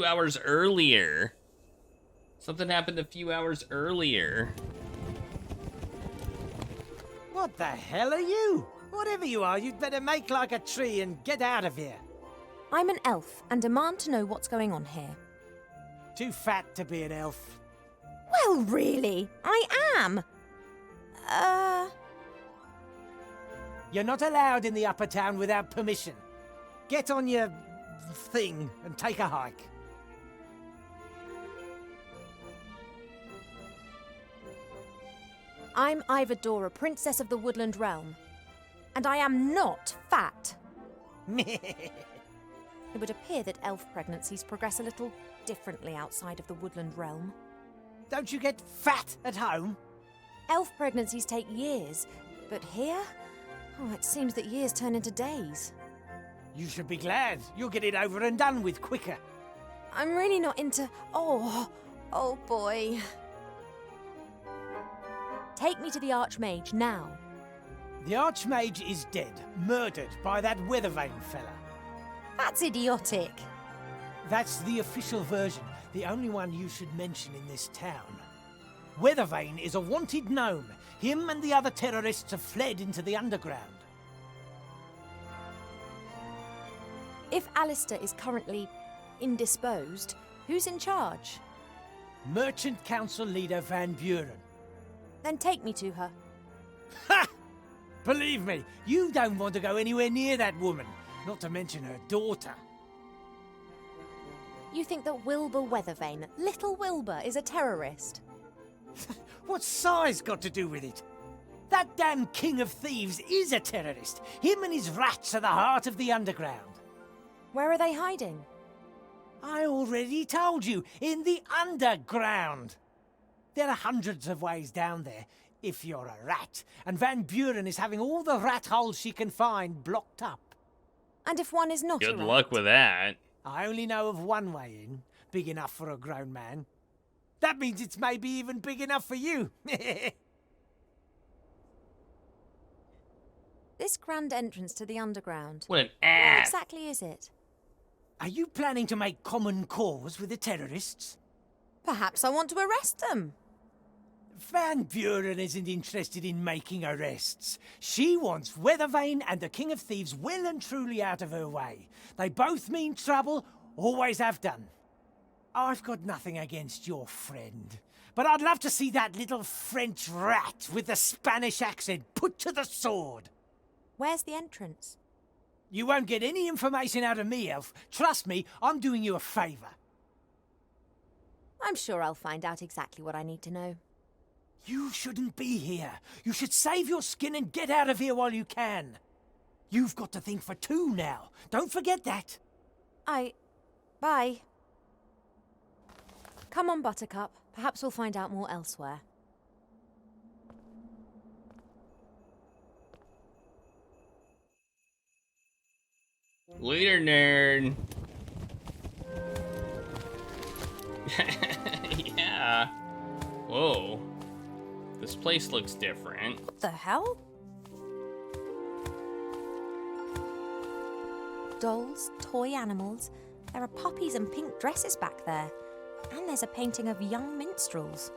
hours earlier. Something happened a few hours earlier. What the hell are you? Whatever you are, you'd better make like a tree and get out of here. I'm an elf and demand to know what's going on here. Too fat to be an elf. Well, really, I am. You're not allowed in the upper town without permission. Get on your thing and take a hike. I'm Ivadora, Princess of the Woodland Realm. And I am not fat. It would appear that elf pregnancies progress a little differently outside of the Woodland Realm. Don't you get fat at home? Elf pregnancies take years, but here? Oh, it seems that years turn into days. You should be glad. You'll get it over and done with quicker. I'm really not into... Oh boy. Take me to the Arch-mage now. The Arch-mage is dead, murdered by that Weathervane fella. That's idiotic. That's the official version, the only one you should mention in this town. Weathervane is a wanted gnome. Him and the other terrorists have fled into the underground. If Alistair is currently indisposed, who's in charge? Merchant Council leader Van Buren. Then take me to her. Ha! Believe me, you don't want to go anywhere near that woman, not to mention her daughter. You think that Wilbur Weathervane, little Wilbur, is a terrorist? What's size got to do with it? That damn king of thieves is a terrorist. Him and his rats are the heart of the underground. Where are they hiding? I already told you, in the underground. There are hundreds of ways down there, if you're a rat, and Van Buren is having all the rat holes she can find blocked up. And if one is not a rat? Good luck with that. I only know of one way in, big enough for a grown man. That means it's maybe even big enough for you. This grand entrance to the underground. What an Where ass. exactly is it? Are you planning to make common cause with the terrorists? Perhaps I want to arrest them. Van Buren isn't interested in making arrests. She wants Weathervane and the King of Thieves well and truly out of her way. They both mean trouble, always have done. I've got nothing against your friend, but I'd love to see that little French rat with the Spanish accent put to the sword. Where's the entrance? You won't get any information out of me, Elf. Trust me, I'm doing you a favour. I'm sure I'll find out exactly what I need to know. You shouldn't be here. You should save your skin and get out of here while you can. You've got to think for two now. Don't forget that. Bye. Come on, Buttercup. Perhaps we'll find out more elsewhere. Later, nerd. Yeah. Whoa. This place looks different. What the hell? Dolls, toy animals. There are puppies and pink dresses back there. And there's a painting of young minstrels.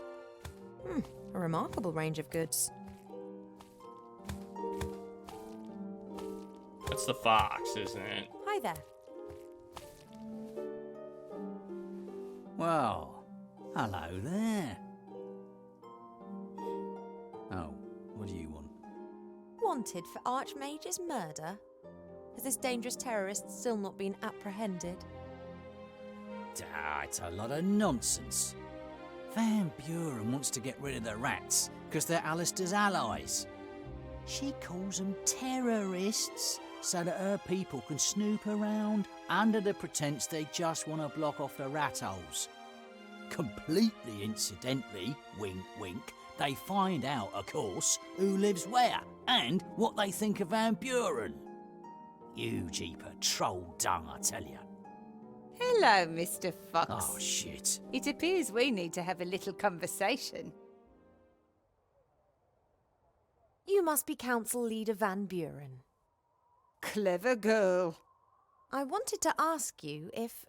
A remarkable range of goods. That's the fox, isn't it? Hi there. Well, hello there. Oh, what do you want? Wanted for Arch-mage's murder? Has this dangerous terrorist still not been apprehended? It's a lot of nonsense. Van Buren wants to get rid of the rats because they're Alistair's allies. She calls them terrorists so that her people can snoop around under the pretense they just want to block off the rat holes. Completely incidentally, wink wink, they find out, of course, who lives where and what they think of Van Buren. You jeeper troll dung, I tell you. Hello, Mr. Fox. Oh, shit. It appears we need to have a little conversation. You must be Council Leader Van Buren. Clever girl. I wanted to ask you if...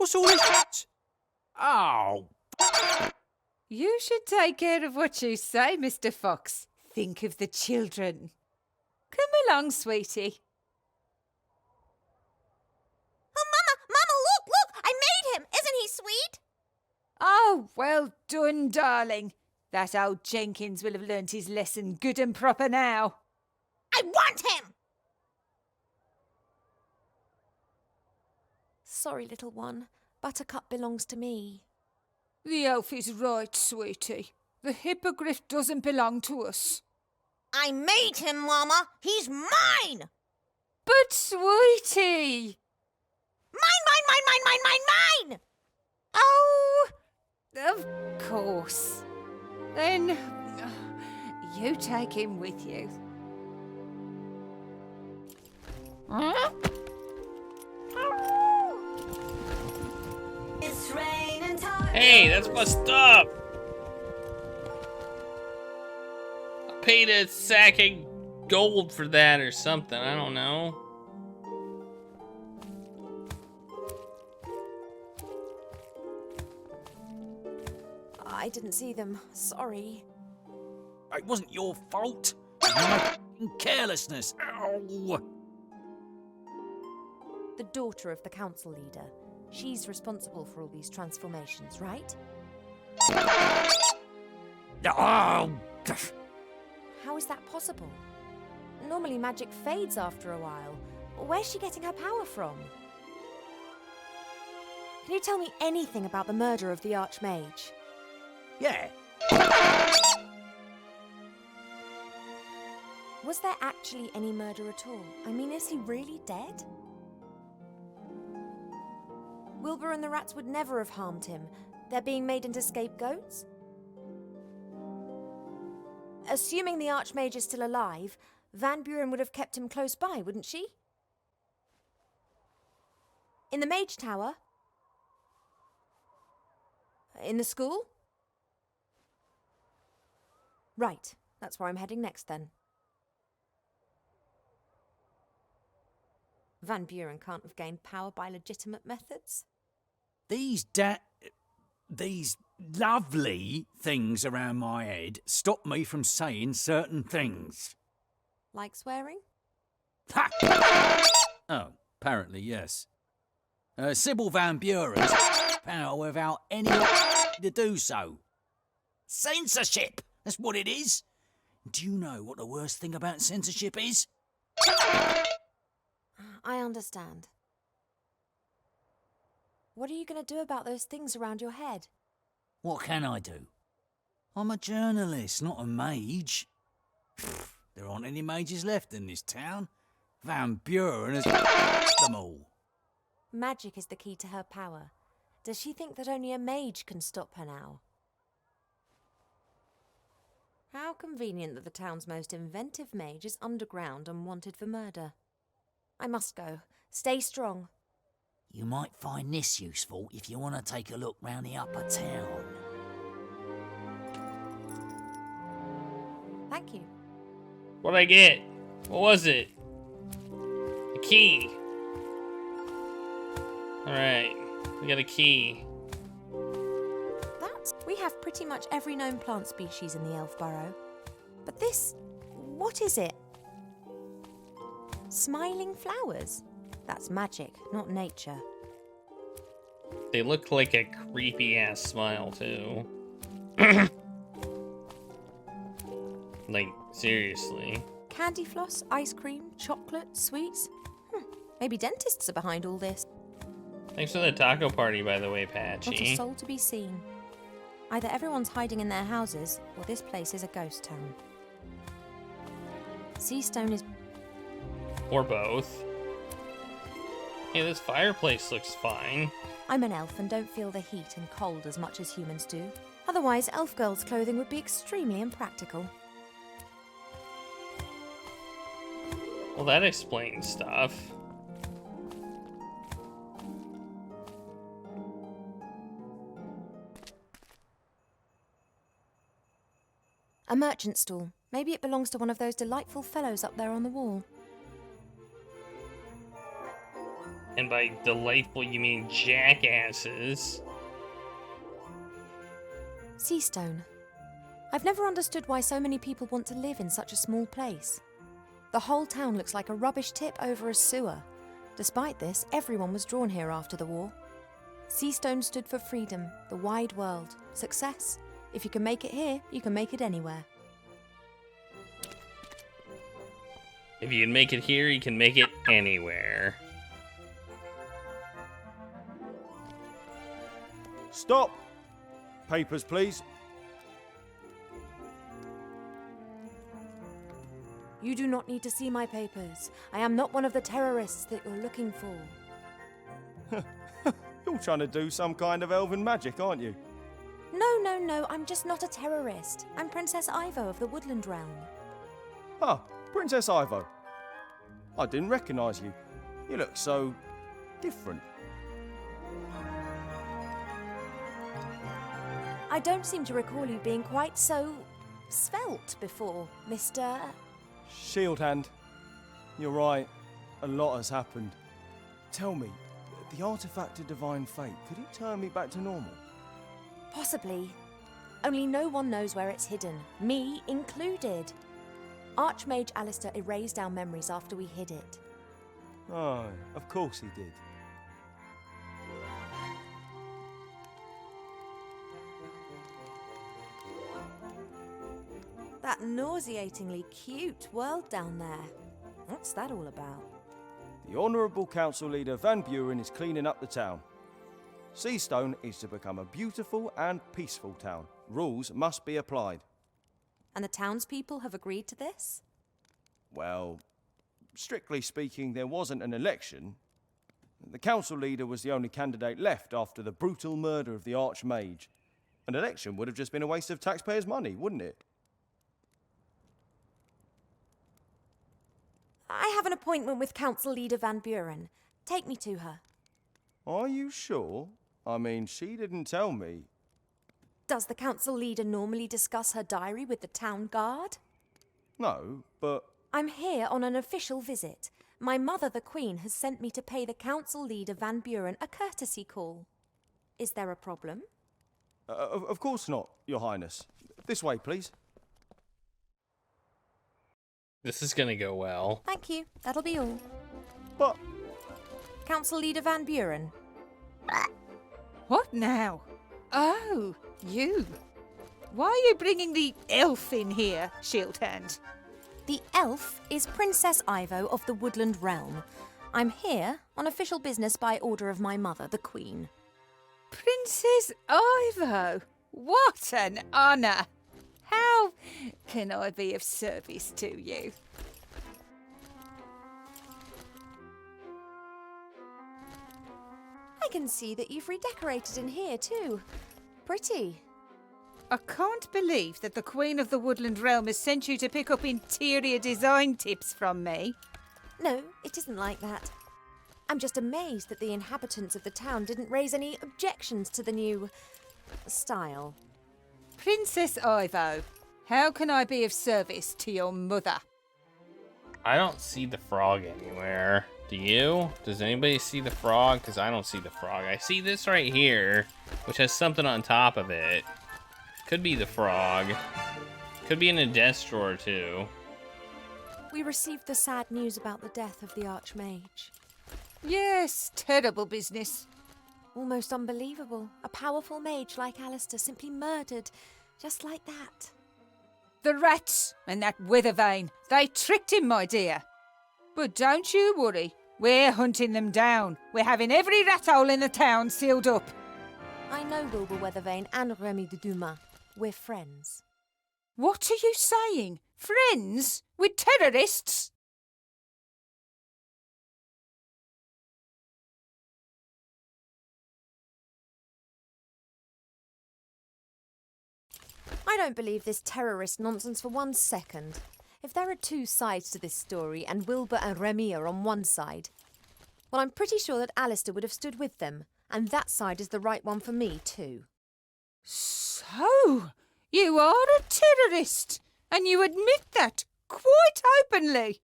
What's all this? Oh, You should take care of what you say, Mr. Fox. Think of the children. Come along, sweetie. Oh, Mama, look! I made him! Isn't he sweet? Oh, well done, darling. That old Jenkins will have learnt his lesson good and proper now. I want him! Sorry, little one. Buttercup belongs to me. The elf is right, sweetie. The hippogriff doesn't belong to us. I made him, Mama! He's mine! But, sweetie! Mine! Oh, of course. Then, you take him with you. Hey, that's my stuff! I paid a sack of gold for that or something, I don't know. I didn't see them. Sorry. it wasn't your fault. My carelessness. Ow. The daughter of the council leader. She's responsible for all these transformations, right? Oh. How is that possible? Normally magic fades after a while. Where's she getting her power from? Can you tell me anything about the murder of the Arch-mage? Yeah. Was there actually any murder at all? I mean, is he really dead? Wilbur and the rats would never have harmed him. They're being made into scapegoats? Assuming the Arch-mage is still alive, Van Buren would have kept him close by, wouldn't she? In the Mage Tower? In the school? Right, that's where I'm heading next then. Van Buren can't have gained power by legitimate methods. These lovely things around my head stop me from saying certain things. Like swearing? Ha! Oh, apparently, yes. Sybil Van Buren's power without anyone to do so. Censorship! That's what it is. Do you know what the worst thing about censorship is? I understand. What are you going to do about those things around your head? What can I do? I'm a journalist, not a mage. There aren't any mages left in this town. Van Buren has them all. Magic is the key to her power. Does she think that only a mage can stop her now? How convenient that the town's most inventive mage is underground and wanted for murder. I must go. Stay strong. You might find this useful if you want to take a look round the upper town. Thank you. What'd I get? What was it? A key. Alright, we got a key. We have pretty much every known plant species in the Elf Burrow. But this, what is it? Smiling flowers? That's magic, not nature. They look like a creepy-ass smile, too. Like, seriously. Candy floss, ice cream, chocolate, sweets? Maybe dentists are behind all this. Thanks for the taco party, by the way, Not a Patchy. soul to be seen. Either everyone's hiding in their houses, or this place is a ghost town. Seastone is... Or both. Hey, this fireplace looks fine. I'm an elf and don't feel the heat and cold as much as humans do. Otherwise, elf girls' clothing would be extremely impractical. Well, that explains stuff. A merchant stall. Maybe it belongs to one of those delightful fellows up there on the wall. And by delightful, you mean jackasses. Seastone. I've never understood why so many people want to live in such a small place. The whole town looks like a rubbish tip over a sewer. Despite this, everyone was drawn here after the war. Seastone stood for freedom, the wide world, success. If you can make it here, you can make it anywhere. If you can make it here, you can make it anywhere. Stop! Papers, please. You do not need to see my papers. I am not one of the terrorists that you're looking for. You're trying to do some kind of elven magic, aren't you? No, I'm just not a terrorist. I'm Princess Ivo of the Woodland Realm. Ah, Princess Ivo. I didn't recognise you. You look so different. I don't seem to recall you being quite so svelte before, Mr. Shield Hand. You're right. A lot has happened. Tell me, the artifact of divine fate, could it turn me back to normal? Possibly. Only no one knows where it's hidden, me included. Arch-mage Alistair erased our memories after we hid it. Oh, of course he did. That nauseatingly cute world down there. What's that all about? The Honourable Council Leader Van Buren is cleaning up the town. Seastone is to become a beautiful and peaceful town. Rules must be applied. And the townspeople have agreed to this? Well, strictly speaking, there wasn't an election. The council leader was the only candidate left after the brutal murder of the Arch-mage. An election would have just been a waste of taxpayers' money, wouldn't it? I have an appointment with Council Leader Van Buren. Take me to her. Are you sure? I mean, she didn't tell me. Does the Council Leader normally discuss her diary with the town guard? No, but... I'm here on an official visit. My mother, the Queen, has sent me to pay the Council Leader Van Buren a courtesy call. Is there a problem? Of course not, Your Highness. This way, please. This is gonna go well. Thank you. That'll be all. But... Council Leader Van Buren. What now? Oh, you. Why are you bringing the elf in here, Shield Hand? The elf is Princess Ivo of the Woodland Realm. I'm here on official business by order of my mother, the Queen. Princess Ivo? What an honour! How can I be of service to you? I can see that you've redecorated in here too. Pretty. I can't believe that the Queen of the Woodland Realm has sent you to pick up interior design tips from me. No, it isn't like that. I'm just amazed that the inhabitants of the town didn't raise any objections to the new style. Princess Ivo, how can I be of service to your mother? I don't see the frog anywhere. Do you? Does anybody see the frog? Because I don't see the frog. I see this right here, which has something on top of it. Could be the frog. Could be in a desk drawer, too. We received the sad news about the death of the Arch-mage. Yes, terrible business. Almost unbelievable. A powerful mage like Alistair simply murdered, just like that. The rats and that Weathervane, they tricked him, my dear. But don't you worry, we're hunting them down. We're having every rat hole in the town sealed up. I know Wilbur Weathervane and Remy de Dumas. We're friends. What are you saying? Friends? With terrorists? I don't believe this terrorist nonsense for 1 second. If there are 2 sides to this story and Wilbur and Remy are on one side, well, I'm pretty sure that Alistair would have stood with them, and that side is the right one for me, too. So, you are a terrorist, and you admit that quite openly.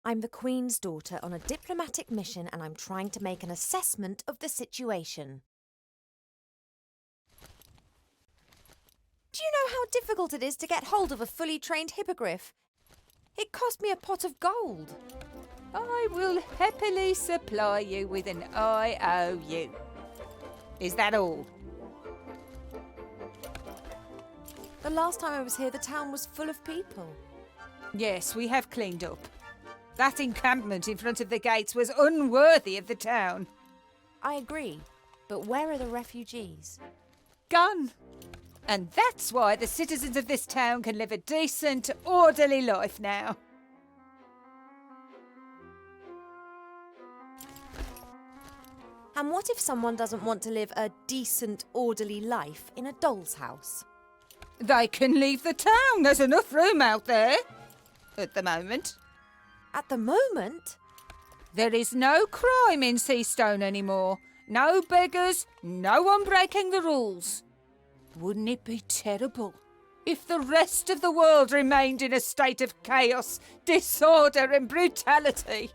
I'm the Queen's daughter on a diplomatic mission and I'm trying to make an assessment of the situation. Do you know how difficult it is to get hold of a fully trained hippogriff? It cost me a pot of gold. I will happily supply you with an IOU. Is that all? The last time I was here, the town was full of people. Yes, we have cleaned up. That encampment in front of the gates was unworthy of the town. I agree, but where are the refugees? Gone. And that's why the citizens of this town can live a decent, orderly life now. And what if someone doesn't want to live a decent, orderly life in a doll's house? They can leave the town. There's enough room out there. At the moment. At the moment? There is no crime in Seastone anymore. No beggars, no one breaking the rules. Wouldn't it be terrible if the rest of the world remained in a state of chaos, disorder and brutality?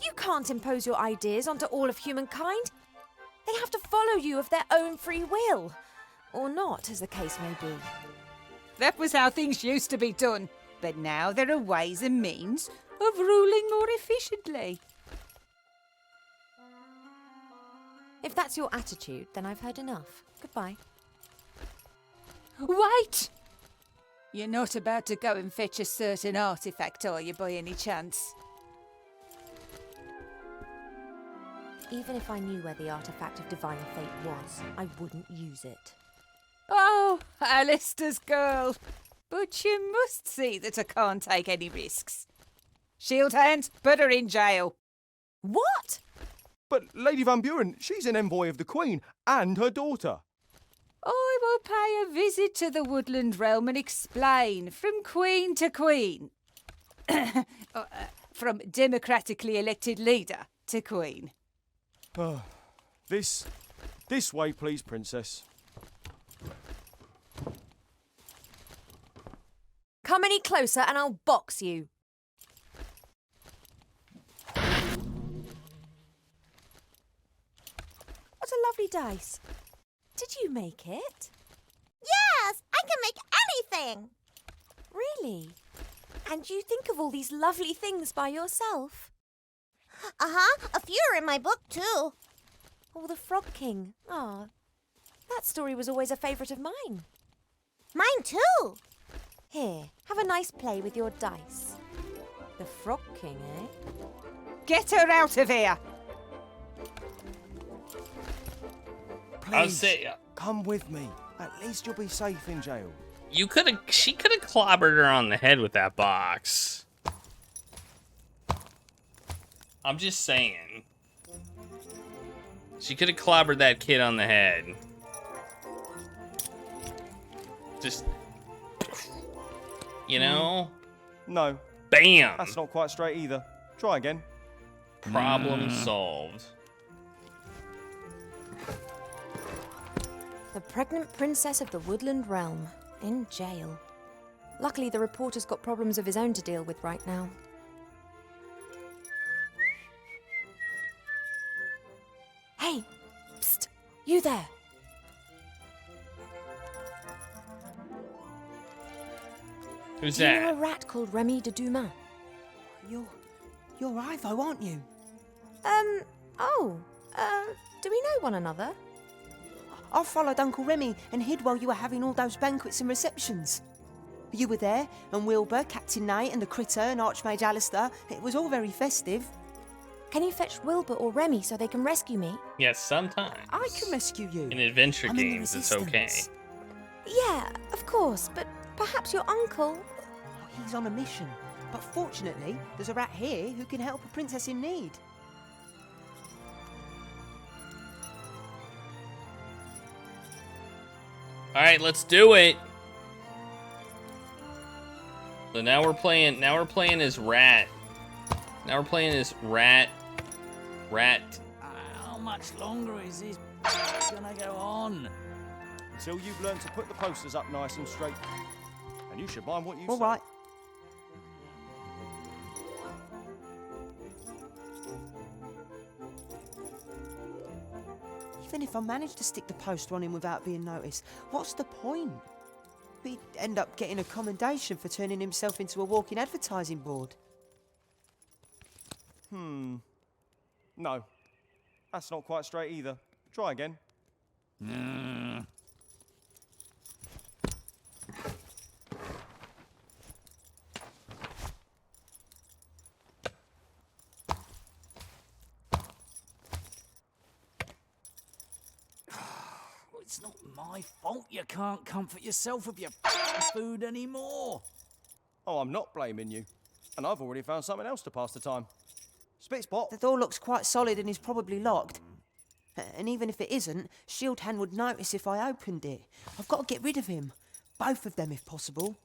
You can't impose your ideas onto all of humankind. They have to follow you of their own free will. Or not, as the case may be. That was how things used to be done. But now there are ways and means of ruling more efficiently. If that's your attitude, then I've heard enough. Goodbye. Wait! You're not about to go and fetch a certain artifact, are you, by any chance? Even if I knew where the artifact of divine fate was, I wouldn't use it. Oh, Alistair's girl. But you must see that I can't take any risks. Shield hands, put her in jail. What? But Lady Van Buren, she's an envoy of the Queen and her daughter. I will pay a visit to the Woodland Realm and explain from Queen to Queen. From democratically elected leader to Queen. This way, please, Princess. Come any closer and I'll box you. What a lovely dice. Did you make it? Yes, I can make anything. Really? And you think of all these lovely things by yourself? Uh-huh, a few are in my book too. Oh, the Frog King. Ah, that story was always a favourite of mine. Mine too. Here, have a nice play with your dice. The Frog King, eh? Get her out of here! Please, come with me. At least you'll be safe in jail. She could have clobbered her on the head with that box. I'm just saying. She could have clobbered that kid on the head. Just, you know? No. Bam! That's not quite straight either. Try again. Problem solved. The pregnant princess of the Woodland Realm, in jail. Luckily, the reporter's got problems of his own to deal with right now. Hey! Psst! You there! Who's Do you know that? a rat called Remy de Dumas? You're Ivo, aren't you? Do we know one another? I followed Uncle Remy and hid while you were having all those banquets and receptions. You were there, and Wilbur, Captain Nate, and the Critter, and Arch-mage Alistair. It was all very festive. Can you fetch Wilbur or Remy so they can rescue me? Yes, sometimes. I can rescue you. In adventure I'm in the games, it's okay. Resistance. Yeah, of course, but perhaps your uncle... Oh, he's on a mission. But fortunately, there's a rat here who can help a princess in need. All right, let's do it. So now we're playing as rat. Now we're playing as rat. How much longer is this gonna go on? Until you've learned to put the posters up nice and straight. And you should mind what you All say. right. Even if I managed to stick the poster on him without being noticed, what's the point? He'd end up getting a commendation for turning himself into a walking advertising board. No. That's not quite straight either. Try again. It's not my fault you can't comfort yourself with your food anymore. Oh, I'm not blaming you. And I've already found something else to pass the time. Spit spot. The door looks quite solid and is probably locked. And even if it isn't, Shield Hand would notice if I opened it. I've got to get rid of him. Both of them, if possible.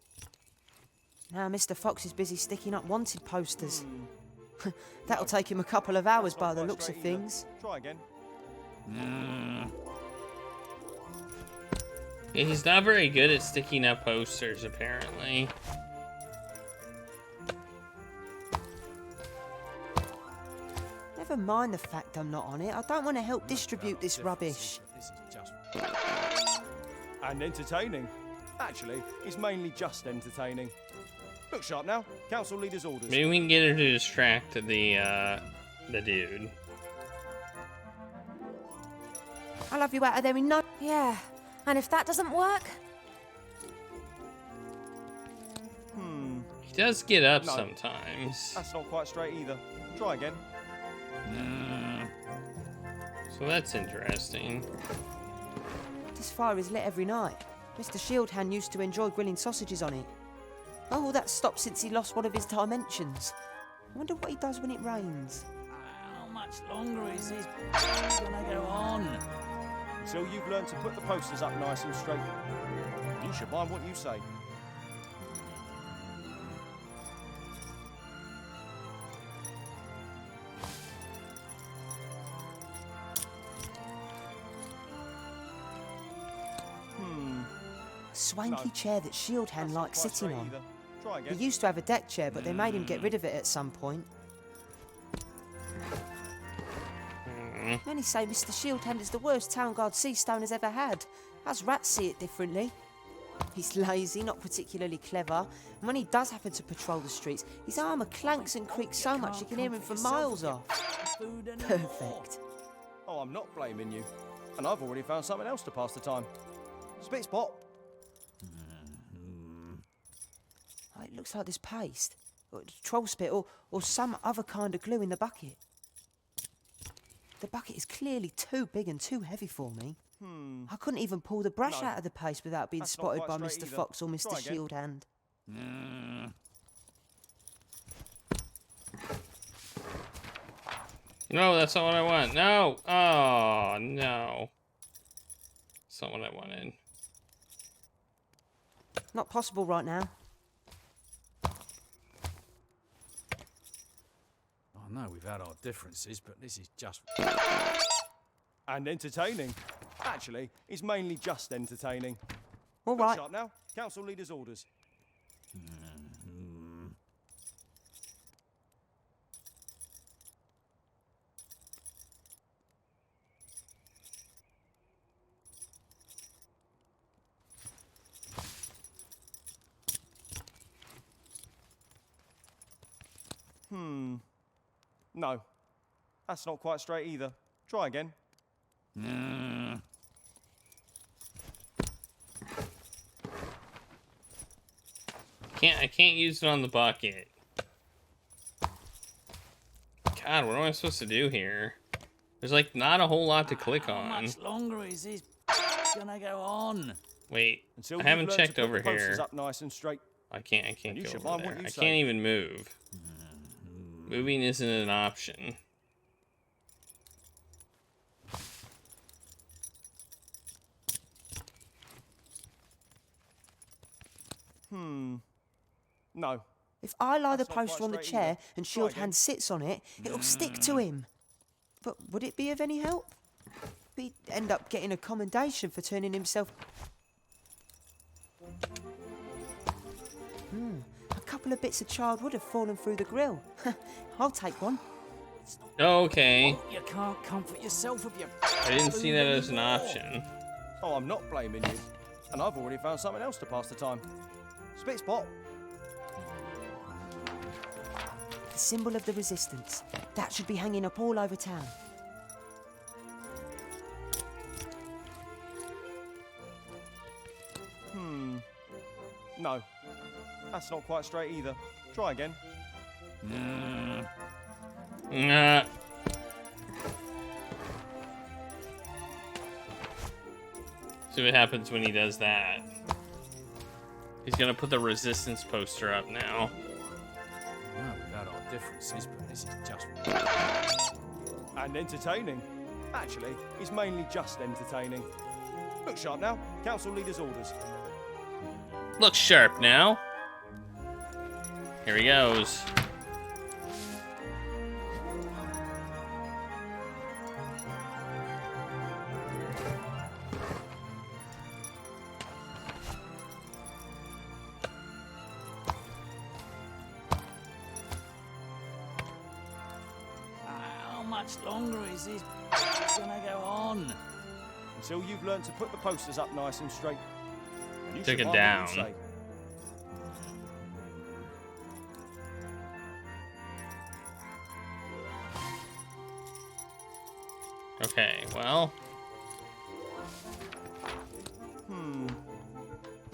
Now Mr. Fox is busy sticking up wanted posters. That'll take him a couple of hours by the looks of things. Try again. Yeah, he's not very good at sticking up posters, apparently. Never mind the fact I'm not on it. I don't want to help distribute this rubbish. This is just... And entertaining. Actually, it's mainly just entertaining. Look sharp now. Council leader's orders. Maybe we can get her to distract the dude. I'll have you out of there in no... Yeah, and if that doesn't work? He does get up No. sometimes. That's not quite straight either. Try again. So that's interesting. This fire is lit every night. Mr. Shield Hand used to enjoy grilling sausages on it. Oh, that's stopped since he lost one of his dimensions. I wonder what he does when it rains. How much longer is this gonna go on? Until you've learned to put the posters up nice and straight. You should mind what you say. Swanky No. chair that Shield Hand That's not likes quite sitting straight on. either. Try He again. used to have a deck chair, but they made him get rid of it at some point. Many say Mr. Shield Hand is the worst town guard Seastone has ever had. Us rats see it differently. He's lazy, not particularly clever, and when he does happen to patrol the streets, his armour clanks and creaks so much you can hear him from miles off. Perfect. Oh, I'm not blaming you. And I've already found something else to pass the time. Spit spot. Oh, it looks like there's paste, or troll spit, or some other kind of glue in the bucket. The bucket is clearly too big and too heavy for me. I couldn't even pull the brush No. out of the paste without being That's not spotted quite by straight Mr. either. Fox or Mr. Try again. Shield Hand. No, that's not what I want. No! Oh, no. That's not what I wanted. Not possible right now. I know we've had our differences, but this is just... And entertaining. Actually, it's mainly just entertaining. All Look right. sharp now. Council leader's orders. No. That's not quite straight either. Try again. I can't use it on the bucket. God, what am I supposed to do here? There's like not a whole lot to click How on. much longer is this gonna go on? Wait, Until I you've haven't learned to checked put over the posters here. up nice and straight. I can't And you go should over mind there. what you I say. can't even move. Moving isn't an option. No. If I lie That's the not poster quite on the straight chair either. and Try Shield again. Hand sits on it, it'll stick to him. But would it be of any help? He'd end up getting a commendation for turning himself... A couple of bits of charred wood have fallen through the grill. I'll take one. Okay. You can't comfort yourself with your... I didn't see that as an option. Oh, I'm not blaming you. And I've already found something else to pass the time. Spit spot. The symbol of the resistance. That should be hanging up all over town. No. That's not quite straight either. Try again. Nah. See what happens when he does that. He's gonna put the resistance poster up now. No, we got our differences, but this is just... And entertaining. Actually, it's mainly just entertaining. Look sharp now. Council leader's orders. Look sharp now. Here he goes. How much longer is this gonna go on? Until you've learned to put the posters up nice and straight. And you Took should it mind what you down. say. Okay, well.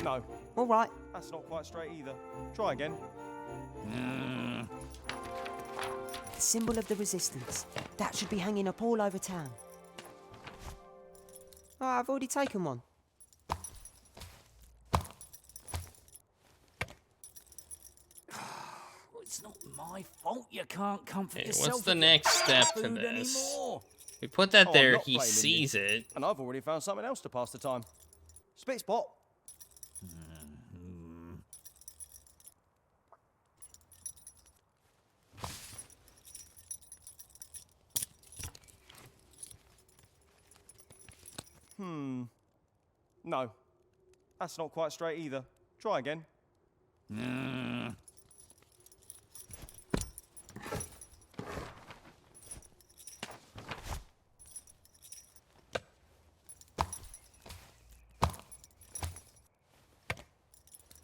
No, All right. that's not quite straight either. Try again. The symbol of the resistance. That should be hanging up all over town. Oh, I've already taken one. It's not my fault you can't comfort Okay, yourself. what's the with your next step to food this? anymore. We put that Oh, I'm there, not he blaming you. sees it. And I've already found something else to pass the time. Spit spot. No, that's not quite straight either. Try again.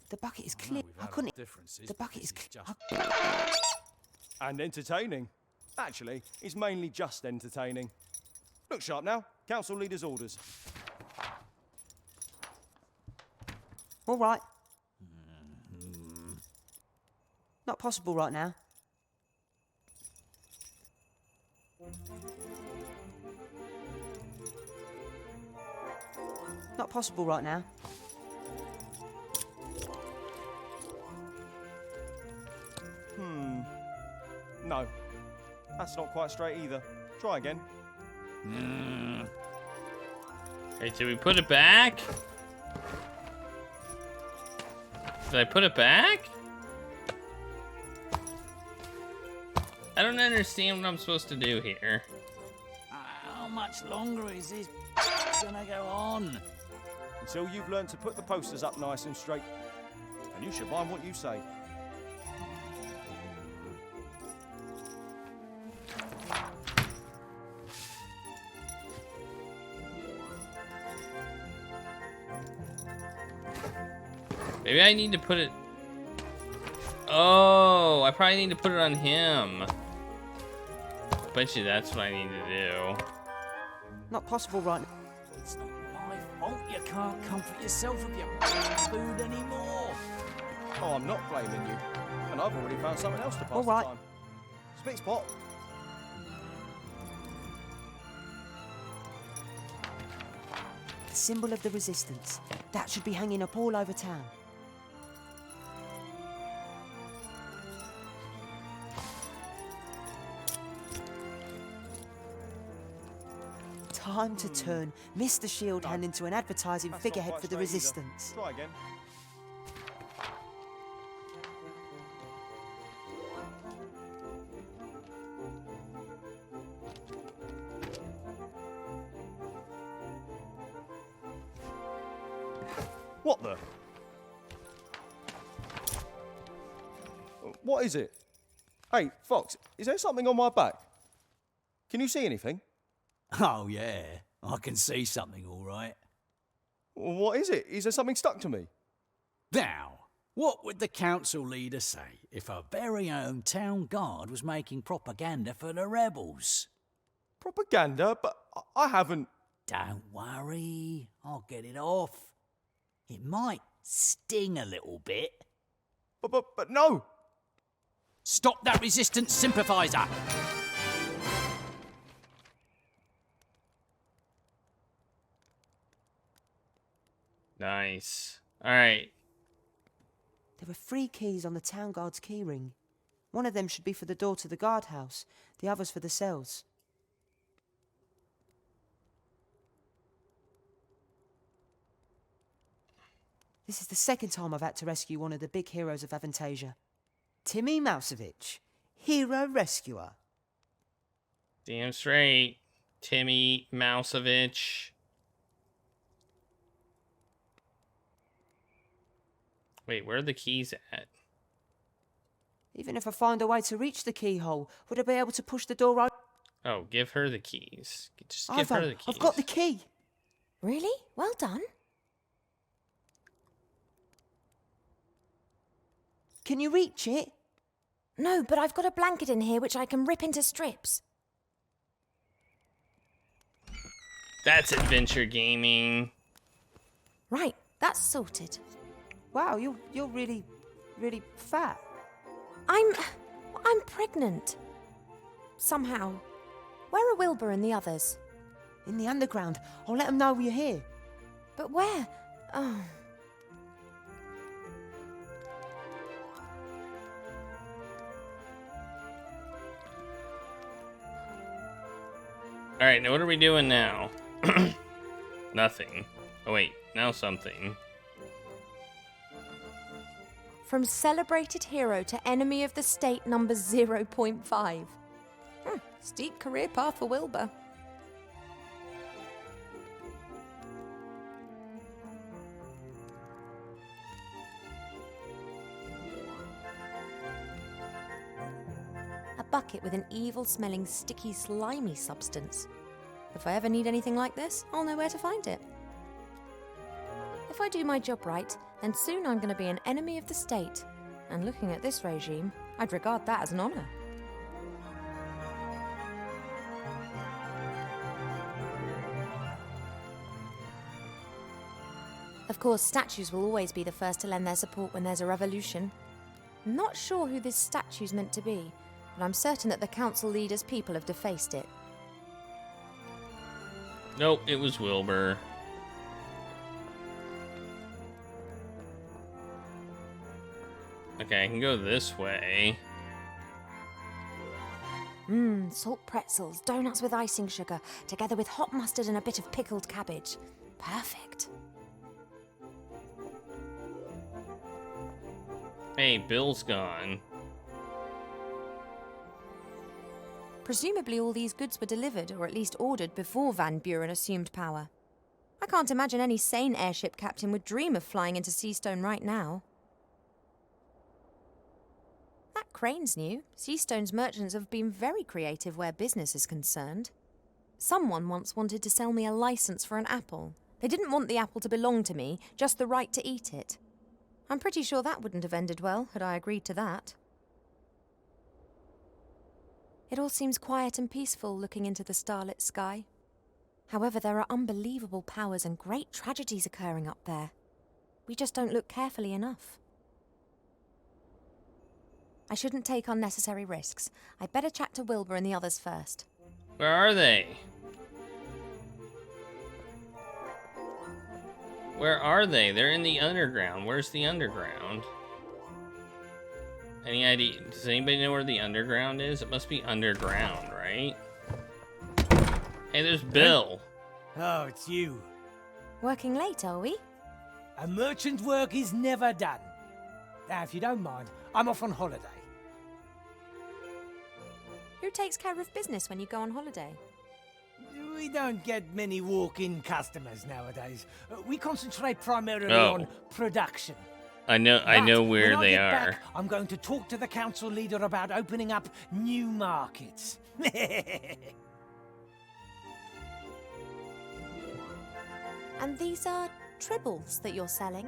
The bucket is No, clear. we've I had our couldn't. differences, The but bucket is this clear. just... And entertaining. Actually, it's mainly just entertaining. Look sharp now. Council leader's orders. All right. Not possible right now. Not possible right now. No, that's not quite straight either. Try again. Wait, did we put it back? Did I put it back? I don't understand what I'm supposed to do here. How much longer is this gonna go on? Until you've learned to put the posters up nice and straight. And you should mind what you say. Maybe I need to put it... Oh, I probably need to put it on him. Bet you that's what I need to do. Not possible right now. It's not my fault you can't comfort yourself with your food anymore. Oh, I'm not blaming you. And I've already found something else to pass All right. the time. Spit spot. The symbol of the resistance. That should be hanging up all over town. Time to turn Mr. Shield Hand into an advertising That's not figurehead quite for the straight either. resistance. Try again. What the? What is it? Hey, Fox, is there something on my back? Can you see anything? Oh, yeah. I can see something, all right. What is it? Is there something stuck to me? Now, what would the council leader say if our very own town guard was making propaganda for the rebels? Propaganda? But I haven't... Don't worry, I'll get it off. It might sting a little bit. But no! Stop that resistance sympathiser! Nice. All right. There were 3 keys on the town guard's keyring. One of them should be for the door to the guardhouse, the others for the cells. This is the second time I've had to rescue one of the big heroes of Avantasia. Timmy Mousevich, hero rescuer. Damn straight. Timmy Mousevich. Wait, where are the keys at? Even if I find a way to reach the keyhole, would I be able to push the door open? Oh, give her the keys. Just give her the keys. I've got the key. Really? Well done. Can you reach it? No, but I've got a blanket in here which I can rip into strips. That's adventure gaming. Right, that's sorted. Wow, you're really, really fat. I'm pregnant. Somehow. Where are Wilbur and the others? In the underground. I'll let them know you're here. But where? Oh. All right, now what are we doing now? Nothing. Oh wait, now something. From celebrated hero to enemy of the state number 0.5. Steep career path for Wilbur. A bucket with an evil-smelling, sticky, slimy substance. If I ever need anything like this, I'll know where to find it. If I do my job right, then soon I'm going to be an enemy of the state. And looking at this regime, I'd regard that as an honour. Of course, statues will always be the first to lend their support when there's a revolution. I'm not sure who this statue's meant to be, but I'm certain that the council leader's people have defaced it. Nope, it was Wilbur. Okay, I can go this way. Salt pretzels, donuts with icing sugar, together with hot mustard and a bit of pickled cabbage. Perfect. Hey, Bill's gone. Presumably all these goods were delivered, or at least ordered, before Van Buren assumed power. I can't imagine any sane airship captain would dream of flying into Seastone right now. That crane's new. Seastone's merchants have been very creative where business is concerned. Someone once wanted to sell me a license for an apple. They didn't want the apple to belong to me, just the right to eat it. I'm pretty sure that wouldn't have ended well had I agreed to that. It all seems quiet and peaceful looking into the starlit sky. However, there are unbelievable powers and great tragedies occurring up there. We just don't look carefully enough. I shouldn't take unnecessary risks. I'd better chat to Wilbur and the others first. Where are they? Where are they? They're in the underground. Where's the underground? Any idea? Does anybody know where the underground is? It must be underground, right? Hey, there's Bill. Oh, it's you. Working late, are we? A merchant's work is never done. Now, if you don't mind, I'm off on holiday. Who takes care of business when you go on holiday? We don't get many walk-in customers nowadays. We concentrate primarily Oh. on production. I know But where when I they get are. back, I'm going to talk to the council leader about opening up new markets. And these are tribbles that you're selling?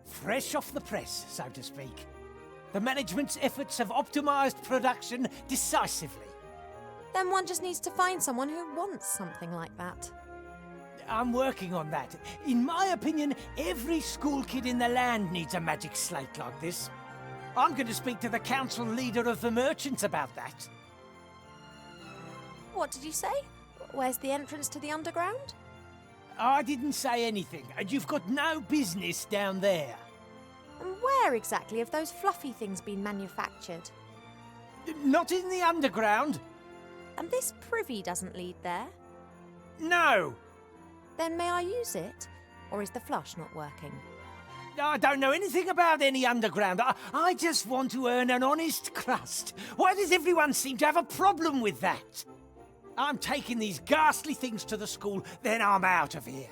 Fresh off the press, so to speak. The management's efforts have optimised production decisively. Then one just needs to find someone who wants something like that. I'm working on that. In my opinion, every school kid in the land needs a magic slate like this. I'm going to speak to the council leader of the merchants about that. What did you say? Where's the entrance to the underground? I didn't say anything, and you've got no business down there. And where exactly have those fluffy things been manufactured? Not in the underground. And this privy doesn't lead there? No. Then may I use it? Or is the flush not working? I don't know anything about any underground. I just want to earn an honest crust. Why does everyone seem to have a problem with that? I'm taking these ghastly things to the school, then I'm out of here.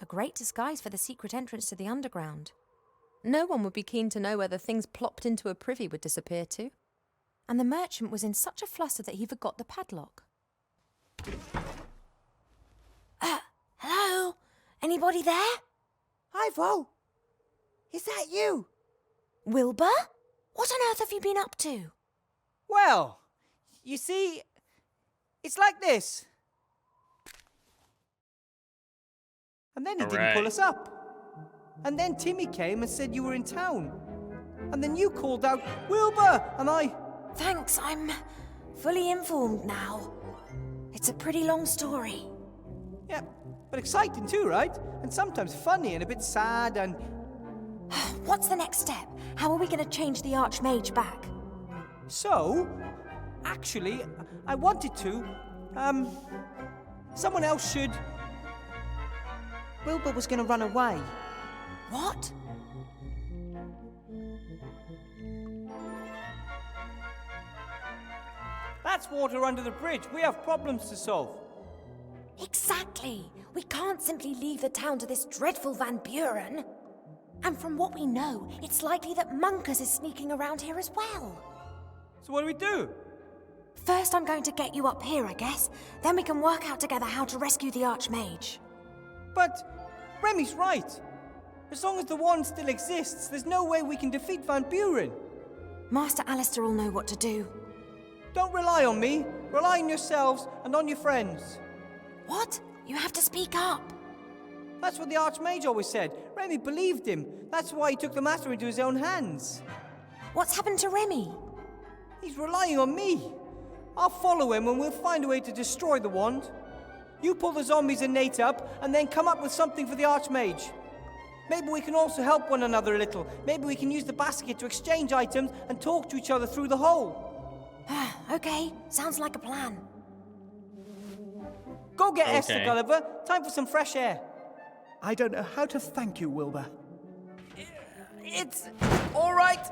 A great disguise for the secret entrance to the underground. No one would be keen to know where the things plopped into a privy would disappear to. And the merchant was in such a fluster that he forgot the padlock. Hello? Anybody there? Hi, Vo. Is that you? Wilbur? What on earth have you been up to? Well, you see, it's like this. And then he didn't pull us up. And then Timmy came and said you were in town. And then you called out, Wilbur, and I... Thanks, I'm fully informed now. It's a pretty long story. Yeah, but exciting too, right? And sometimes funny and a bit sad and... What's the next step? How are we going to change the Arch-mage back? So, actually, I wanted to, someone else should... Wilbur was going to run away. What? That's water under the bridge. We have problems to solve. Exactly. We can't simply leave the town to this dreadful Van Buren. And from what we know, it's likely that Munkus is sneaking around here as well. So what do we do? First, I'm going to get you up here, I guess. Then we can work out together how to rescue the Arch-mage. But Remy's right. As long as the wand still exists, there's no way we can defeat Van Buren. Master Alistair will know what to do. Don't rely on me. Rely on yourselves and on your friends. What? You have to speak up. That's what the Arch-mage always said. Remy believed him. That's why he took the matter into his own hands. What's happened to Remy? He's relying on me. I'll follow him and we'll find a way to destroy the wand. You pull the zombies and Nate up, and then come up with something for the Arch-mage. Maybe we can also help one another a little. Maybe we can use the basket to exchange items and talk to each other through the hole. Okay, sounds like a plan. Go get Esther, Gulliver. Time for some fresh air. I don't know how to thank you, Wilbur. It's all right.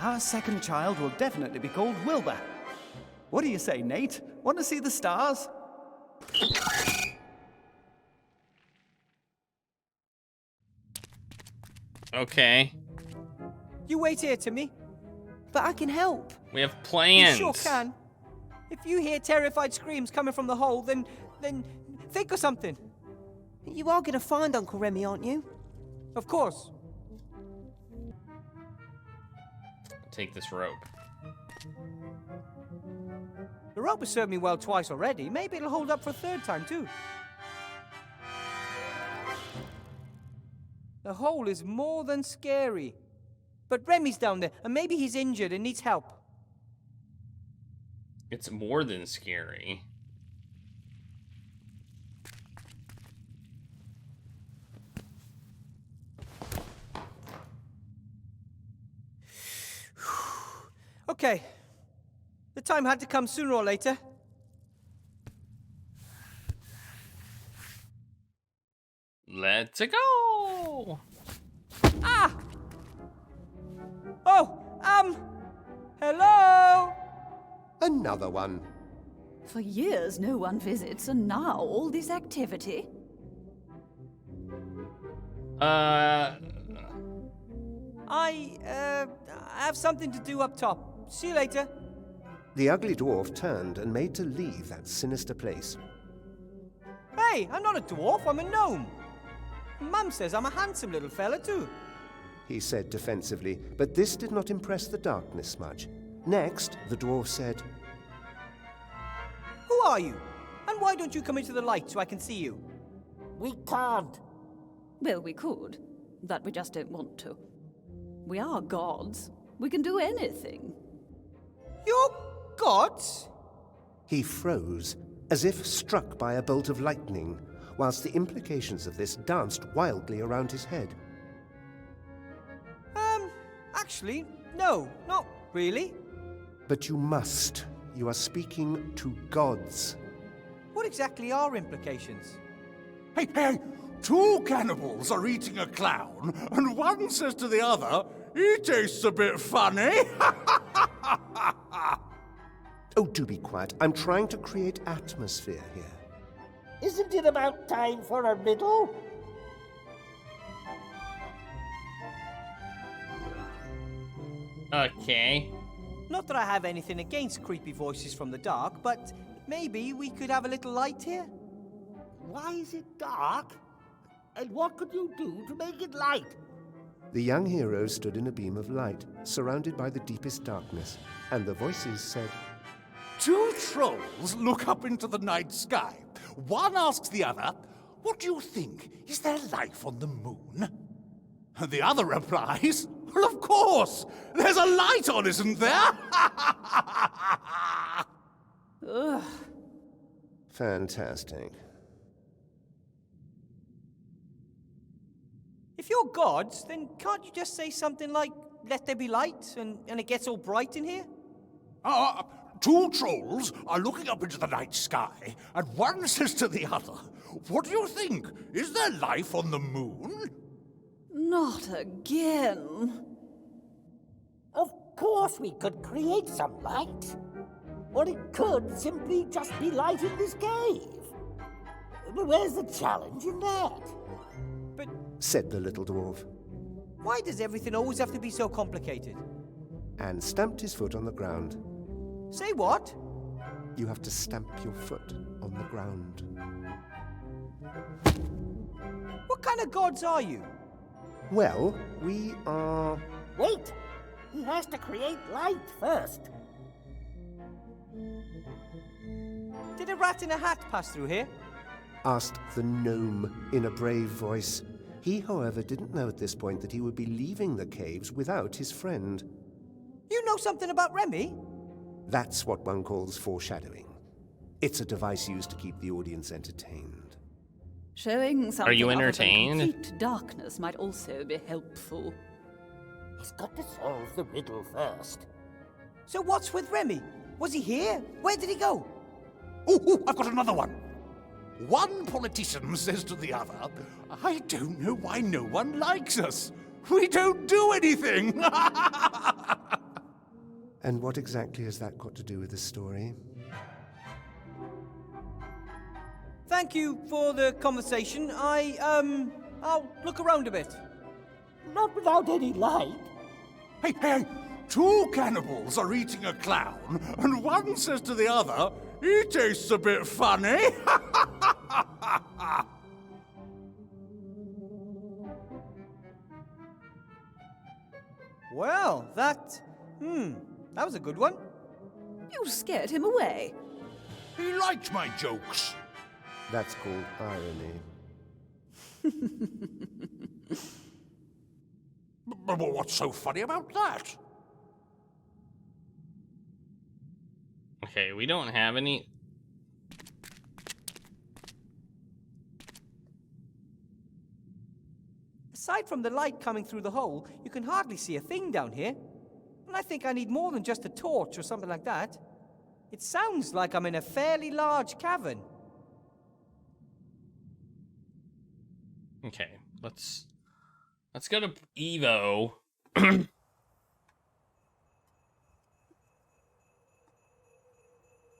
Our second child will definitely be called Wilbur. What do you say, Nate? Want to see the stars? Okay. You wait here, Timmy. But I can help. We have plans. You sure can. If you hear terrified screams coming from the hole, then think of something. You are going to find Uncle Remy, aren't you? Of course. Take this rope. The rope has served me well twice already. Maybe it'll hold up for a third time, too. The hole is more than scary. But Remy's down there, and maybe he's injured and needs help. It's more than scary. Okay. The time had to come sooner or later. Let's go. Ah! Oh, hello? Another one. For years no one visits, and now all this activity? I have something to do up top. See you later. The ugly dwarf turned and made to leave that sinister place. Hey, I'm not a dwarf, I'm a gnome. Mum says I'm a handsome little fella too. He said defensively, but this did not impress the darkness much. Next, the dwarf said, Who are you? And why don't you come into the light so I can see you? We can't. Well, we could, but we just don't want to. We are gods. We can do anything. You're gods? He froze, as if struck by a bolt of lightning, whilst the implications of this danced wildly around his head. Actually, no, not really. But you must. You are speaking to gods. What exactly are implications? Hey, hey! 2 cannibals are eating a clown, and one says to the other, he tastes a bit funny. Oh, do be quiet. I'm trying to create atmosphere here. Isn't it about time for a riddle? Okay. Not that I have anything against creepy voices from the dark, but maybe we could have a little light here? Why is it dark? And what could you do to make it light? The young hero stood in a beam of light, surrounded by the deepest darkness, and the voices said, 2 trolls look up into the night sky. One asks the other, what do you think? Is there life on the moon? And the other replies, well, of course! There's a light on, isn't there? Ugh. Fantastic. If you're gods, then can't you just say something like, let there be light, and it gets all bright in here? 2 trolls are looking up into the night sky, and one says to the other, what do you think? Is there life on the moon? Not again. Of course we could create some light. Or it could simply just be light in this cave. But where's the challenge in that? But said the little dwarf, why does everything always have to be so complicated? and stamped his foot on the ground. Say what? You have to stamp your foot on the ground. What kind of gods are you? Well, we are... Wait! He has to create light first. Did a rat in a hat pass through here? asked the gnome in a brave voice. He, however, didn't know at this point that he would be leaving the caves without his friend. You know something about Remy? That's what one calls foreshadowing. It's a device used to keep the audience entertained. Showing something Are you other than entertained? complete darkness might also be helpful. He's got to solve the riddle first. So what's with Remy? Was he here? Where did he go? Oh, I've got another one. One politician says to the other, I don't know why no one likes us. We don't do anything. And what exactly has that got to do with the story? Thank you for the conversation. I'll look around a bit. Not without any light. Hey, hey, 2 cannibals are eating a clown, and one says to the other, he tastes a bit funny. Well, that was a good one. You scared him away. He liked my jokes. That's called irony. But what's so funny about that? Okay, we don't have any... Aside from the light coming through the hole, you can hardly see a thing down here. And I think I need more than just a torch or something like that. It sounds like I'm in a fairly large cavern. Okay, let's go to Evo.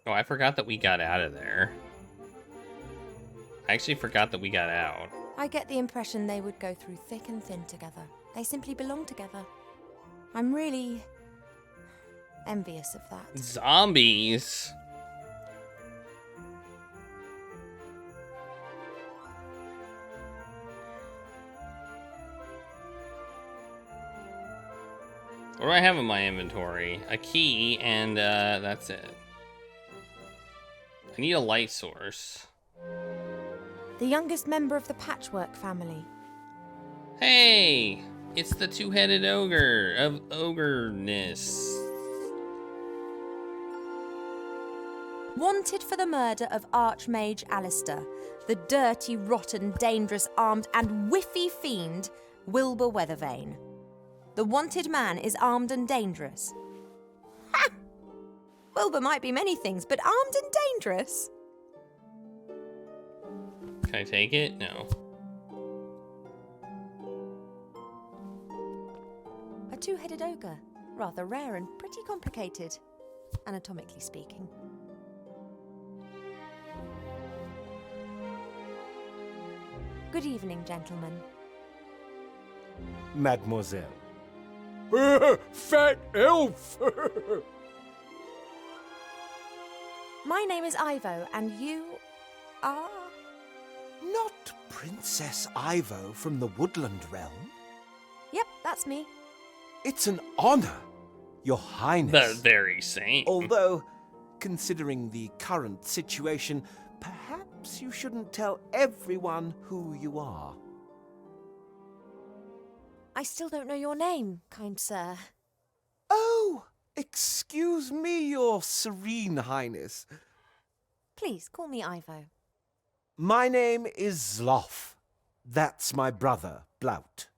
Oh, I forgot that we got out of there. I actually forgot that we got out. I get the impression they would go through thick and thin together. They simply belong together. I'm really Envious of that. Zombies. What do I have in my inventory? A key, and that's it. I need a light source. The youngest member of the Patchwork family. Hey! It's the two-headed ogre of ogreness. Wanted for the murder of Arch-mage Alistair, the dirty, rotten, dangerous, armed and whiffy fiend, Wilbur Weathervane. The wanted man is armed and dangerous. Ha! Wilbur might be many things, but armed and dangerous? Can I take it? No. A two-headed ogre. Rather rare and pretty complicated, anatomically speaking. Good evening, gentlemen. Mademoiselle. Fat elf! My name is Ivo, and you are... Not Princess Ivo from the Woodland Realm. Yep, that's me. It's an honor, Your Highness. The very same. Although, considering the current situation, perhaps you shouldn't tell everyone who you are. I still don't know your name, kind sir. Oh, excuse me, Your Serene Highness. Please, call me Ivo. My name is Zloff. That's my brother, Blout.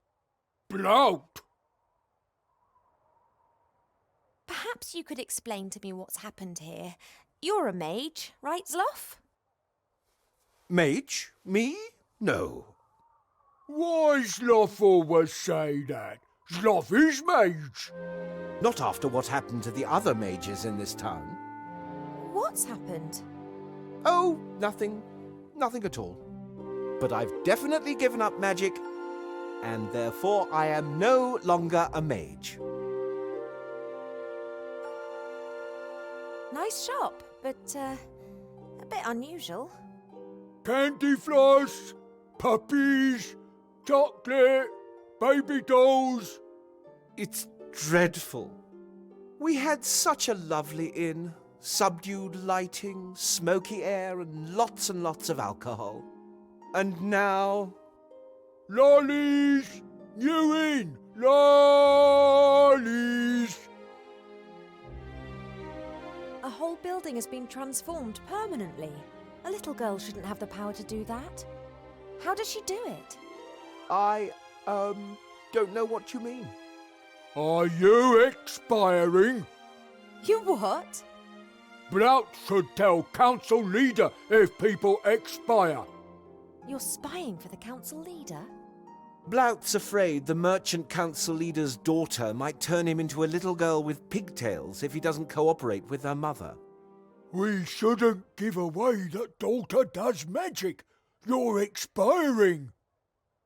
Blout? Perhaps you could explain to me what's happened here. You're a mage, right, Zloff? Mage? Me? No. Why Zloff always say that? Zloff is mage. Not after what happened to the other mages in this town. What's happened? Oh, nothing. Nothing at all. But I've definitely given up magic, and therefore I am no longer a mage. Nice shop, but a bit unusual. Candy floss, puppies, chocolate, baby dolls. It's dreadful. We had such a lovely inn. Subdued lighting, smoky air, and lots of alcohol. And now... Lollies! You in! Lollies! A whole building has been transformed permanently. A little girl shouldn't have the power to do that. How does she do it? I, don't know what you mean. Are you expiring? You what? Blout should tell council leader if people expire. You're spying for the council leader? Blout's afraid the merchant council leader's daughter might turn him into a little girl with pigtails if he doesn't cooperate with her mother. We shouldn't give away that daughter does magic. You're expiring.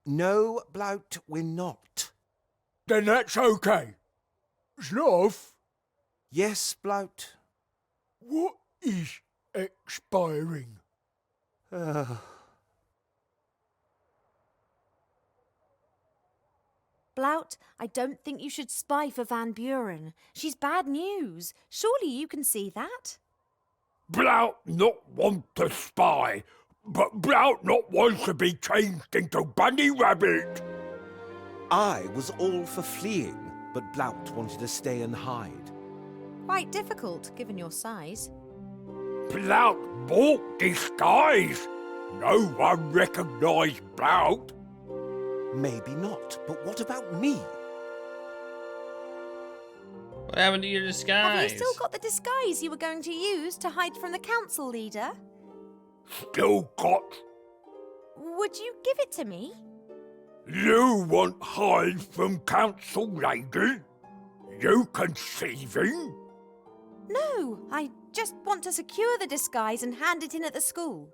No, Blout, we're not. Then that's okay. Zloff? Yes, Blout? What is expiring? Blout, I don't think you should spy for Van Buren. She's bad news. Surely you can see that? Blout not want to spy, but Blout not want to be changed into Bunny Rabbit. I was all for fleeing, but Blout wanted to stay and hide. Quite difficult, given your size. Blout bought disguise. No one recognised Blout. Maybe not, but what about me? What happened to your disguise? Have you still got the disguise you were going to use to hide from the council leader? Still got. Would you give it to me? You want hide from council lady? You conceiving? No, I just want to secure the disguise and hand it in at the school.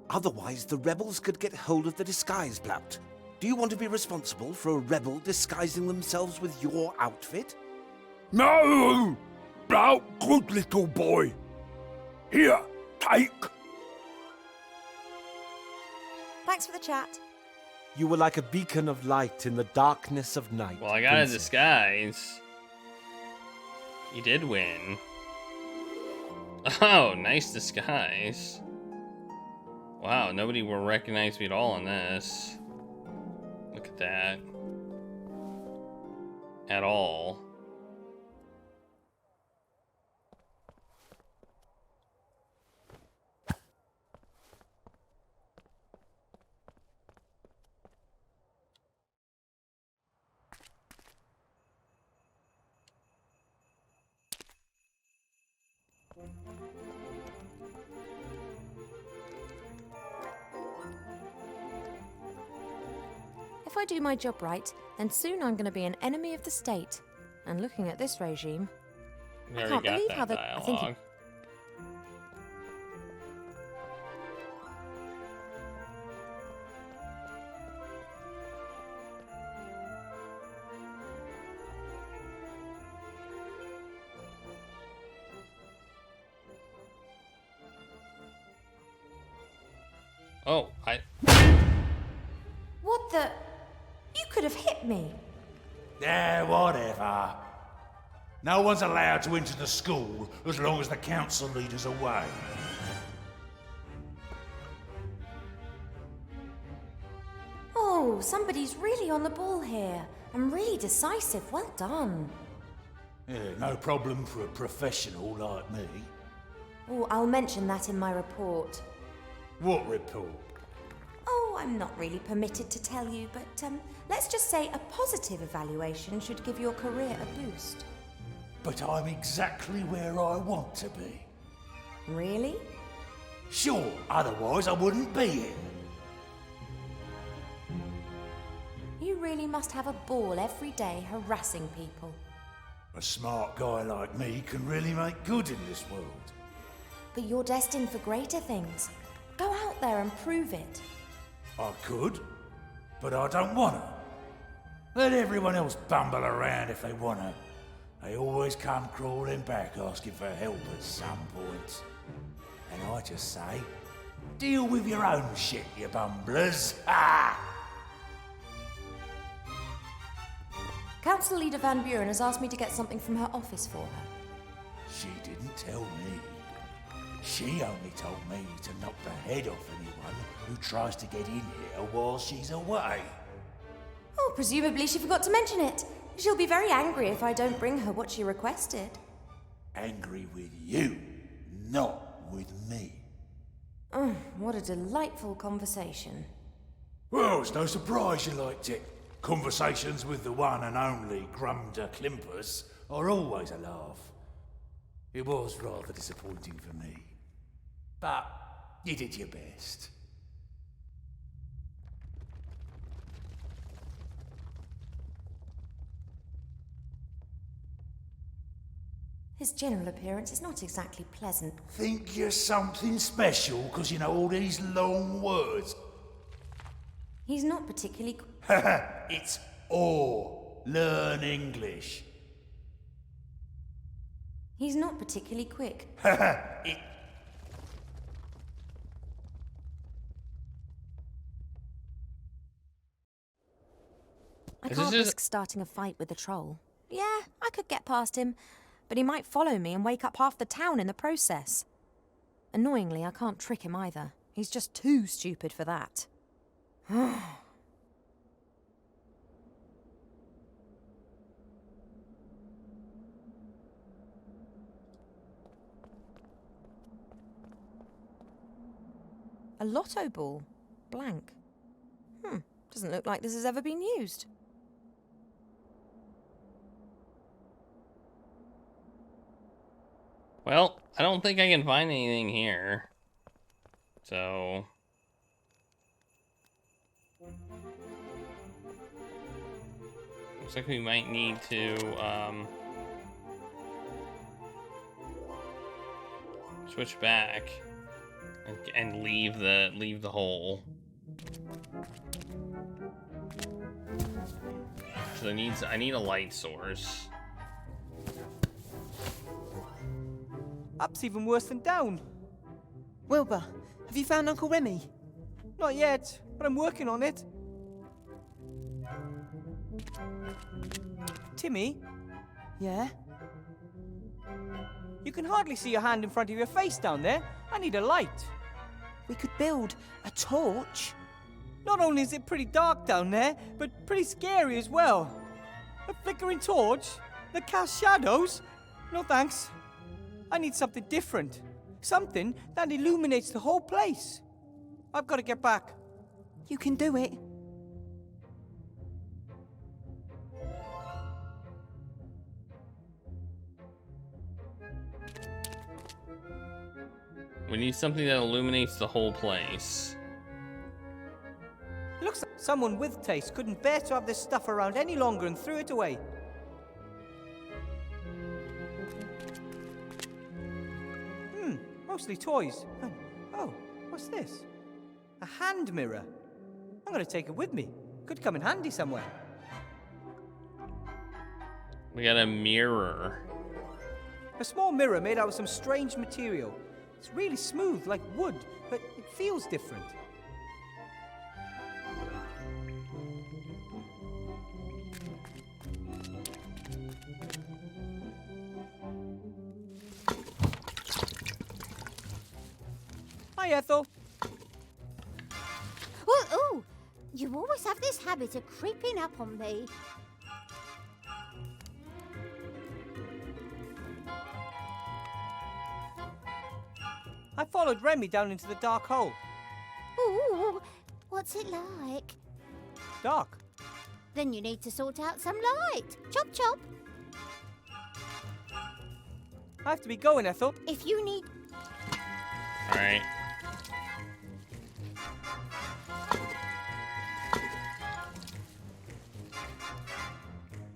Otherwise, the rebels could get hold of the disguise, Blout. Do you want to be responsible for a rebel disguising themselves with your outfit? No! Oh, good little boy. Here, take. Thanks for the chat. You were like a beacon of light in the darkness of night. Well, I got a princess. disguise. You did win. Oh, nice disguise. Wow, nobody will recognize me at all in this. Look at that. At all. If I do my job right, then soon I'm going to be an enemy of the state. And looking at this regime, We I already can't got believe that how the... I think dialogue. Oh, What the... You could have hit me. Yeah, whatever. No one's allowed to enter the school as long as the council leader's away. Oh, somebody's really on the ball here. And really decisive. Well done. Yeah, no problem for a professional like me. Oh, I'll mention that in my report. What report? Oh, I'm not really permitted to tell you, but let's just say a positive evaluation should give your career a boost. But I'm exactly where I want to be. Really? Sure, otherwise I wouldn't be here. You really must have a ball every day harassing people. A smart guy like me can really make good in this world. But you're destined for greater things. Go out there and prove it. I could, but I don't wanna. Let everyone else bumble around if they wanna. They always come crawling back asking for help at some point. And I just say, deal with your own shit, you bumblers. Ah! Council Leader Van Buren has asked me to get something from her office for her. She didn't tell me. She only told me to knock the head off anyone who tries to get in here while she's away. Oh, presumably she forgot to mention it. She'll be very angry if I don't bring her what she requested. Angry with you, not with me. Oh, what a delightful conversation. Well, it's no surprise you liked it. Conversations with the one and only Grumder Klimpus are always a laugh. It was rather disappointing for me. But you did your best. His general appearance is not exactly pleasant. Think you're something special because you know all these long words? He's not particularly... It's or. Learn English. He's not particularly quick. It... I can't risk starting a fight with the troll. Yeah, I could get past him, but he might follow me and wake up half the town in the process. Annoyingly, I can't trick him either. He's just too stupid for that. A lotto ball. Blank. Doesn't look like this has ever been used. Well, I don't think I can find anything here. So... looks like we might need to, switch back and leave the hole. So I need a light source. Up's even worse than down. Wilbur, have you found Uncle Remy? Not yet, but I'm working on it. Timmy? Yeah? You can hardly see your hand in front of your face down there. I need a light. We could build a torch. Not only is it pretty dark down there, but pretty scary as well. A flickering torch? That casts shadows? No thanks. I need something different. Something that illuminates the whole place. I've got to get back. You can do it. We need something that illuminates the whole place. It looks like someone with taste couldn't bear to have this stuff around any longer and threw it away. Mostly toys. Oh, what's this? A hand mirror. I'm going to take it with me. Could come in handy somewhere. We got a mirror. A small mirror made out of some strange material. It's really smooth, like wood, but it feels different. Hi, Ethel. Oh, you always have this habit of creeping up on me. I followed Remy down into the dark hole. Ooh, what's it like? Dark. Then you need to sort out some light. Chop, chop. I have to be going, Ethel. If you need... All right.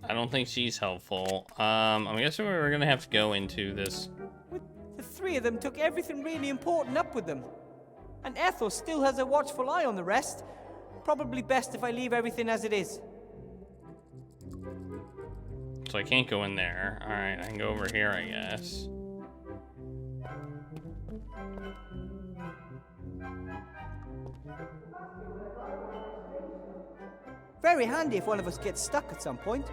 I don't think she's helpful. I'm guessing we're gonna have to go into this. The three of them took everything really important up with them. And Ethel still has a watchful eye on the rest. Probably best if I leave everything as it is. So I can't go in there. All right, I can go over here, I guess. Very handy if one of us gets stuck at some point.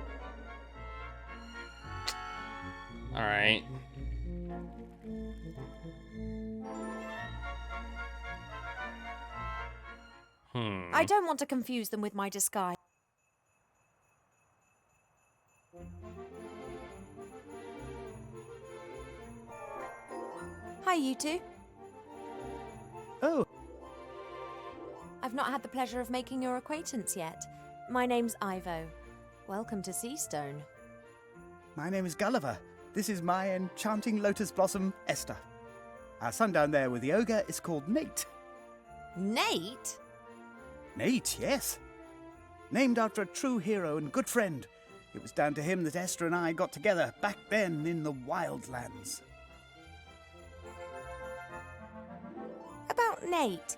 All right. I don't want to confuse them with my disguise. Hi, you two. Oh. I've not had the pleasure of making your acquaintance yet. My name's Ivo. Welcome to Seastone. My name is Gulliver. This is my enchanting lotus blossom, Esther. Our son down there with the ogre is called Nate. Nate? Nate, yes. Named after a true hero and good friend. It was down to him that Esther and I got together back then in the wildlands. About Nate.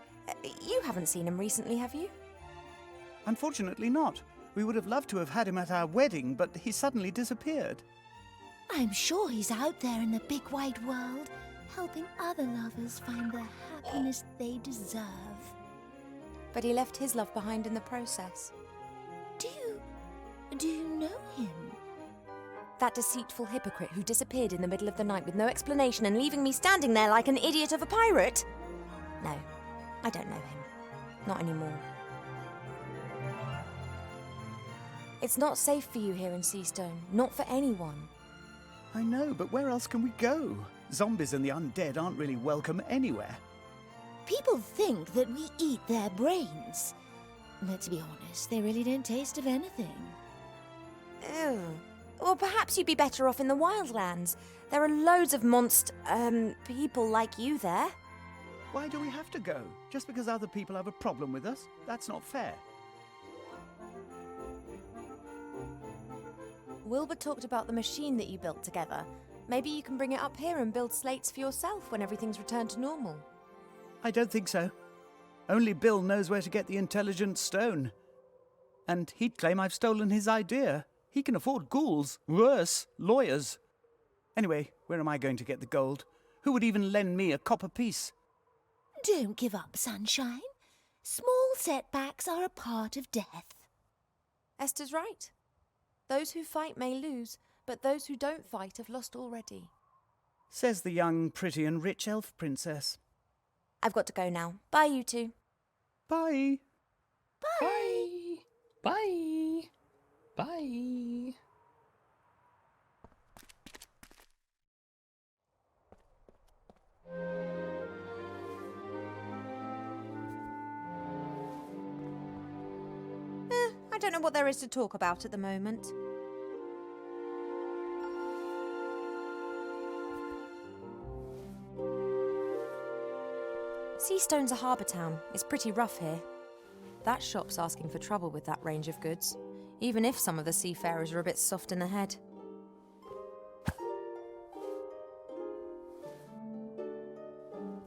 You haven't seen him recently, have you? Unfortunately not. We would have loved to have had him at our wedding, but he suddenly disappeared. I'm sure he's out there in the big wide world, helping other lovers find the happiness they deserve. But he left his love behind in the process. Do you know him? That deceitful hypocrite who disappeared in the middle of the night with no explanation and leaving me standing there like an idiot of a pirate? No, I don't know him. Not anymore. It's not safe for you here in Seastone. Not for anyone. I know, but where else can we go? Zombies and the undead aren't really welcome anywhere. People think that we eat their brains. But to be honest, they really don't taste of anything. Ew. Well, perhaps you'd be better off in the wildlands. There are loads of people like you there. Why do we have to go? Just because other people have a problem with us? That's not fair. Wilbur talked about the machine that you built together. Maybe you can bring it up here and build slates for yourself when everything's returned to normal. I don't think so. Only Bill knows where to get the intelligent stone. And he'd claim I've stolen his idea. He can afford ghouls. Worse, lawyers. Anyway, where am I going to get the gold? Who would even lend me a copper piece? Don't give up, Sunshine. Small setbacks are a part of death. Esther's right. Those who fight may lose, but those who don't fight have lost already. Says the young, pretty and rich elf princess. I've got to go now. Bye, you two. Bye. Bye. Bye. Bye. I don't know what there is to talk about at the moment. Seastone's a harbour town. It's pretty rough here. That shop's asking for trouble with that range of goods, even if some of the seafarers are a bit soft in the head.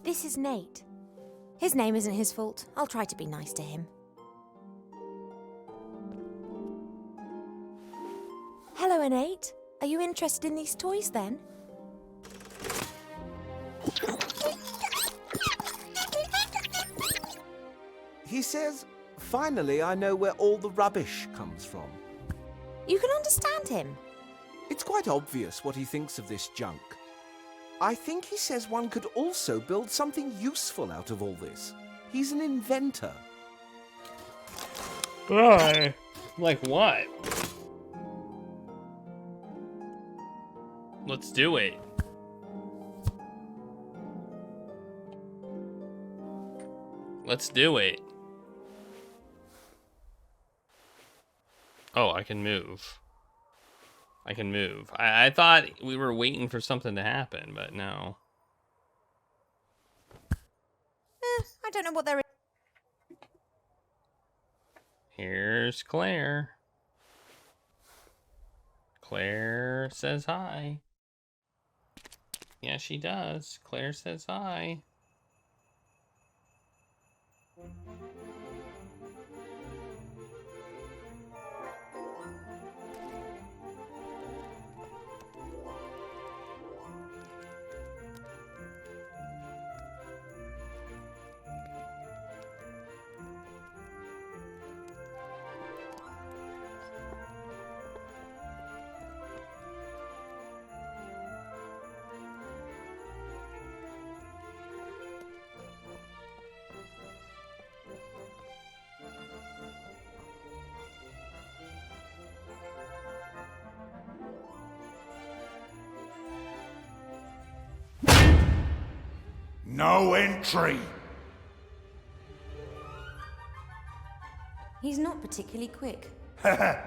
This is Nate. His name isn't his fault. I'll try to be nice to him. Hello, Nate. Are you interested in these toys then? He says, finally I know where all the rubbish comes from. You can understand him. It's quite obvious what he thinks of this junk. I think he says one could also build something useful out of all this. He's an inventor. Why? Like what? Let's do it. Let's do it. Oh, I can move. I can move. I thought we were waiting for something to happen, but no. I don't know what there is. Here's Claire. Claire says hi. Yeah, she does. Claire says hi. No entry. He's not particularly quick. Alright.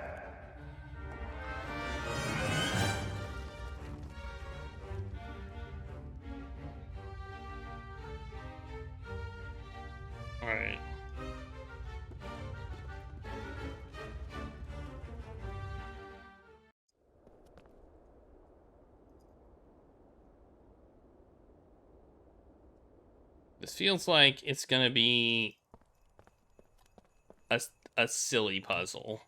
This feels like it's gonna be a silly puzzle.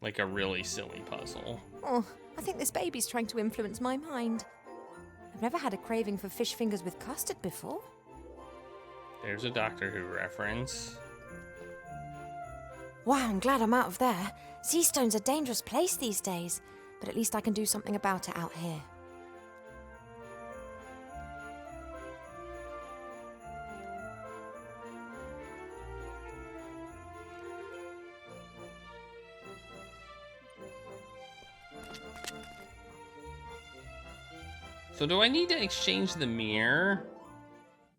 Like a really silly puzzle. Oh, I think this baby's trying to influence my mind. I've never had a craving for fish fingers with custard before. There's a Doctor Who reference. Wow, I'm glad I'm out of there. Seastone's a dangerous place these days, but at least I can do something about it out here. So do I need to exchange the mirror?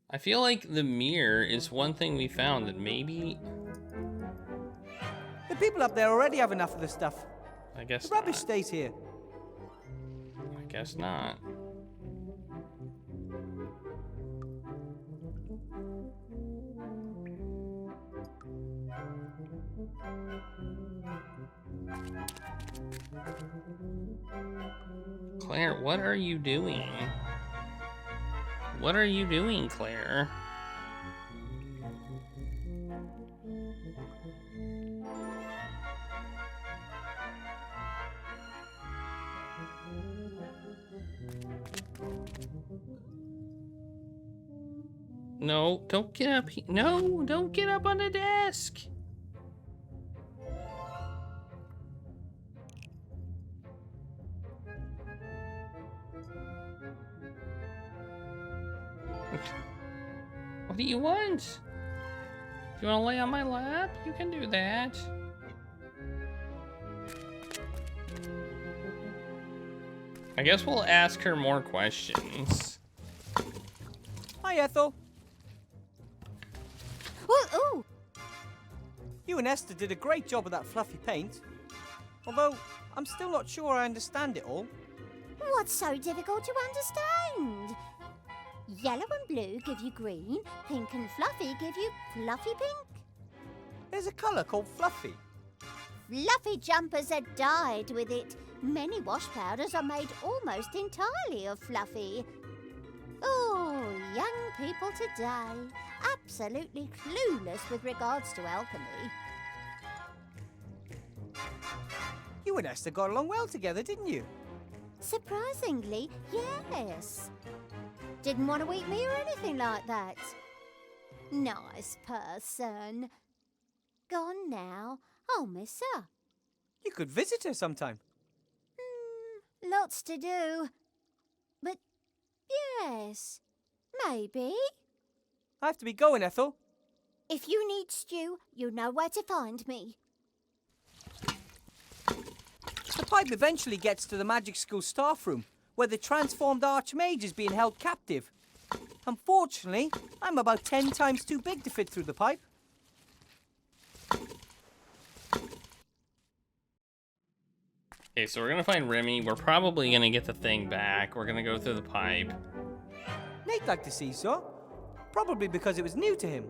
I feel like the mirror is one thing we found that maybe... The people up there already have enough of this stuff. I guess the rubbish not. stays here. I guess not. Claire, what are you doing? What are you doing, Claire? No, don't get up. No, don't get up on the desk. What do you want? Do you want to lay on my lap? You can do that. I guess we'll ask her more questions. Hi, Ethel. Ooh, ooh. You and Esther did a great job with that fluffy paint. Although, I'm still not sure I understand it all. What's so difficult to understand? Yellow and blue give you green, pink and fluffy give you fluffy pink. There's a colour called fluffy. Fluffy jumpers are dyed with it. Many wash powders are made almost entirely of fluffy. Oh, young people today, absolutely clueless with regards to alchemy. You and Esther got along well together, didn't you? Surprisingly, yes. Didn't want to eat me or anything like that. Nice person. Gone now. I'll miss her. You could visit her sometime. Lots to do. But yes, maybe. I have to be going, Ethel. If you need stew, you know where to find me. The pipe eventually gets to the magic school staff room, where the transformed Arch-mage is being held captive. Unfortunately, I'm about 10 times too big to fit through the pipe. Okay, so we're gonna find Remy. We're probably gonna get the thing back. We're gonna go through the pipe. Nate'd like to see so. Probably because it was new to him.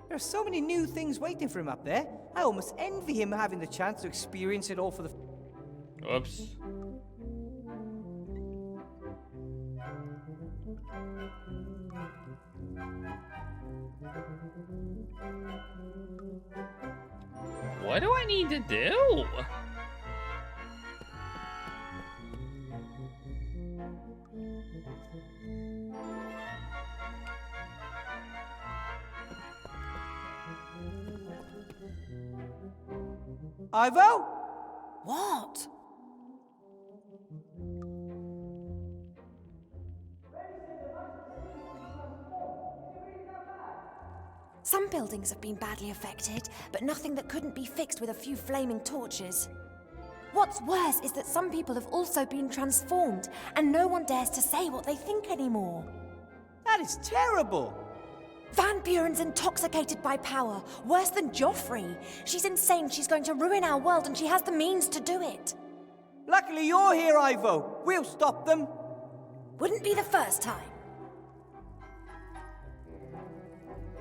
There are so many new things waiting for him up there. I almost envy him having the chance to experience it all for the... Whoops. What do I need to do? Ivo? What? Some buildings have been badly affected, but nothing that couldn't be fixed with a few flaming torches. What's worse is that some people have also been transformed, and no one dares to say what they think anymore. That is terrible! Van Buren's intoxicated by power, worse than Joffrey. She's insane, she's going to ruin our world, and she has the means to do it. Luckily you're here, Ivo. We'll stop them. Wouldn't be the first time.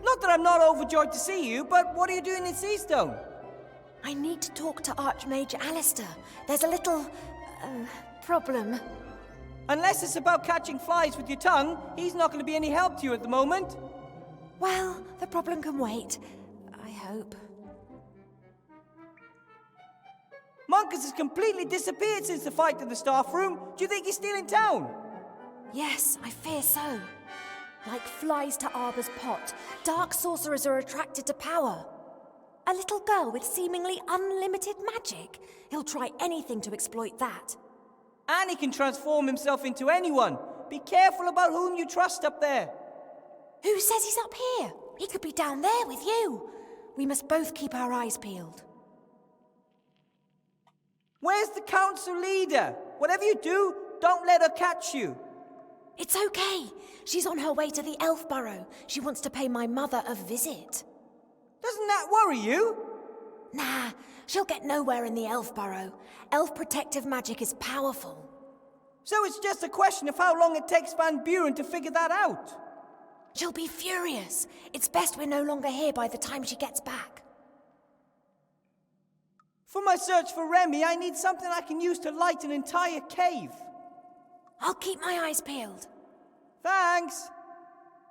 Not that I'm not overjoyed to see you, but what are you doing in Seastone? I need to talk to Arch-mage Alistair. There's a little... problem. Unless it's about catching flies with your tongue, he's not going to be any help to you at the moment. Well, the problem can wait. I hope. Monkus has completely disappeared since the fight in the staff room. Do you think he's still in town? Yes, I fear so. Like flies to Arbor's pot, dark sorcerers are attracted to power. A little girl with seemingly unlimited magic. He'll try anything to exploit that. And he can transform himself into anyone. Be careful about whom you trust up there. Who says he's up here? He could be down there with you. We must both keep our eyes peeled. Where's the council leader? Whatever you do, don't let her catch you. It's okay. She's on her way to the Elf Burrow. She wants to pay my mother a visit. Doesn't that worry you? Nah, she'll get nowhere in the Elf Burrow. Elf protective magic is powerful. So it's just a question of how long it takes Van Buren to figure that out. She'll be furious. It's best we're no longer here by the time she gets back. For my search for Remy, I need something I can use to light an entire cave. I'll keep my eyes peeled. Thanks.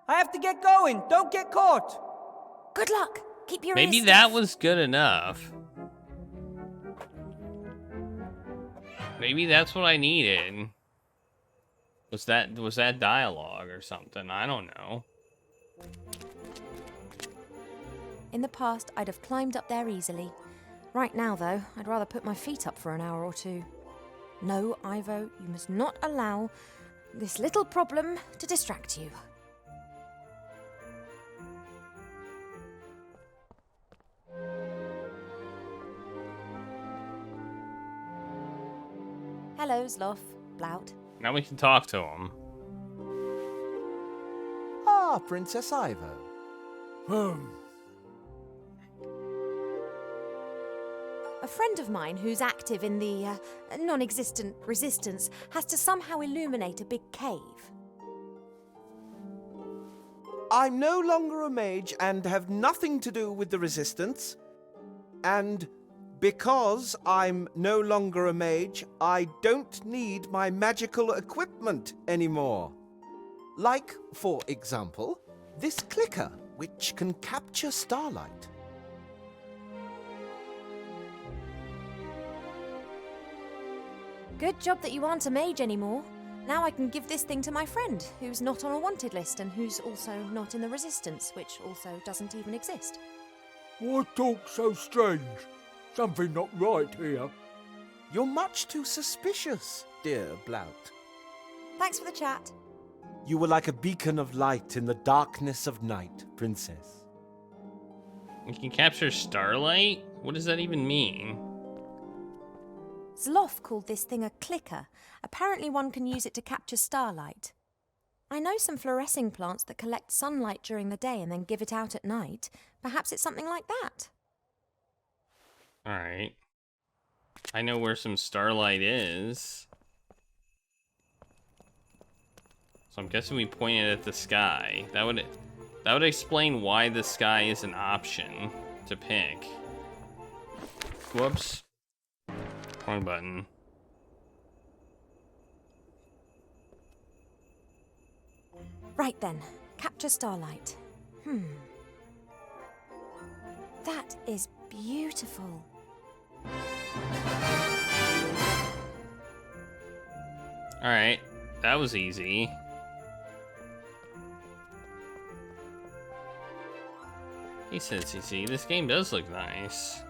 I have to get going. Don't get caught. Good luck. Keep your Maybe ears that stiff. was good enough. Maybe that's what I needed. Was that dialogue or something? I don't know. In the past, I'd have climbed up there easily. Right now, though, I'd rather put my feet up for an hour or two. No, Ivo, you must not allow this little problem to distract you. Hello, Zloff, Blout. Now we can talk to him. Ah, Princess Ivo. A friend of mine who's active in the non-existent resistance has to somehow illuminate a big cave. I'm no longer a mage and have nothing to do with the resistance. And because I'm no longer a mage, I don't need my magical equipment anymore. Like, for example, this clicker, which can capture starlight. Good job that you aren't a mage anymore. Now I can give this thing to my friend, who's not on a wanted list and who's also not in the resistance, which also doesn't even exist. Why talk so strange? Something not right here. You're much too suspicious, dear Blout. Thanks for the chat. You were like a beacon of light in the darkness of night, Princess. You can capture starlight? What does that even mean? Zloff called this thing a clicker. Apparently one can use it to capture starlight. I know some fluorescing plants that collect sunlight during the day and then give it out at night. Perhaps it's something like that. Alright. I know where some starlight is. So I'm guessing we pointed at the sky. That would explain why the sky is an option to pick. Whoops. Wrong button. Right then, capture starlight. That is beautiful. Alright, that was easy. He says easy. This game does look nice.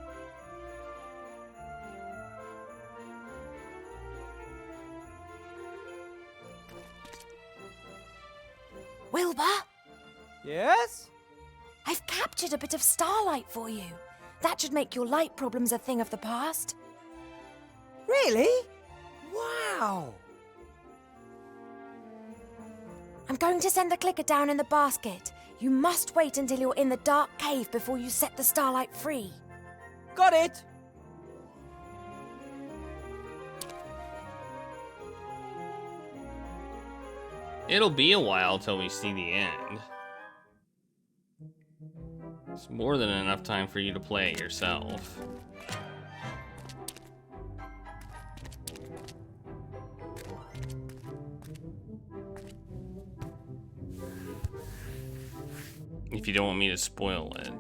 Wilbur? Yes? I've captured a bit of starlight for you. That should make your light problems a thing of the past. Really? Wow! I'm going to send the clicker down in the basket. You must wait until you're in the dark cave before you set the starlight free. Got it! It'll be a while till we see the end. It's more than enough time for you to play it yourself. If you don't want me to spoil it.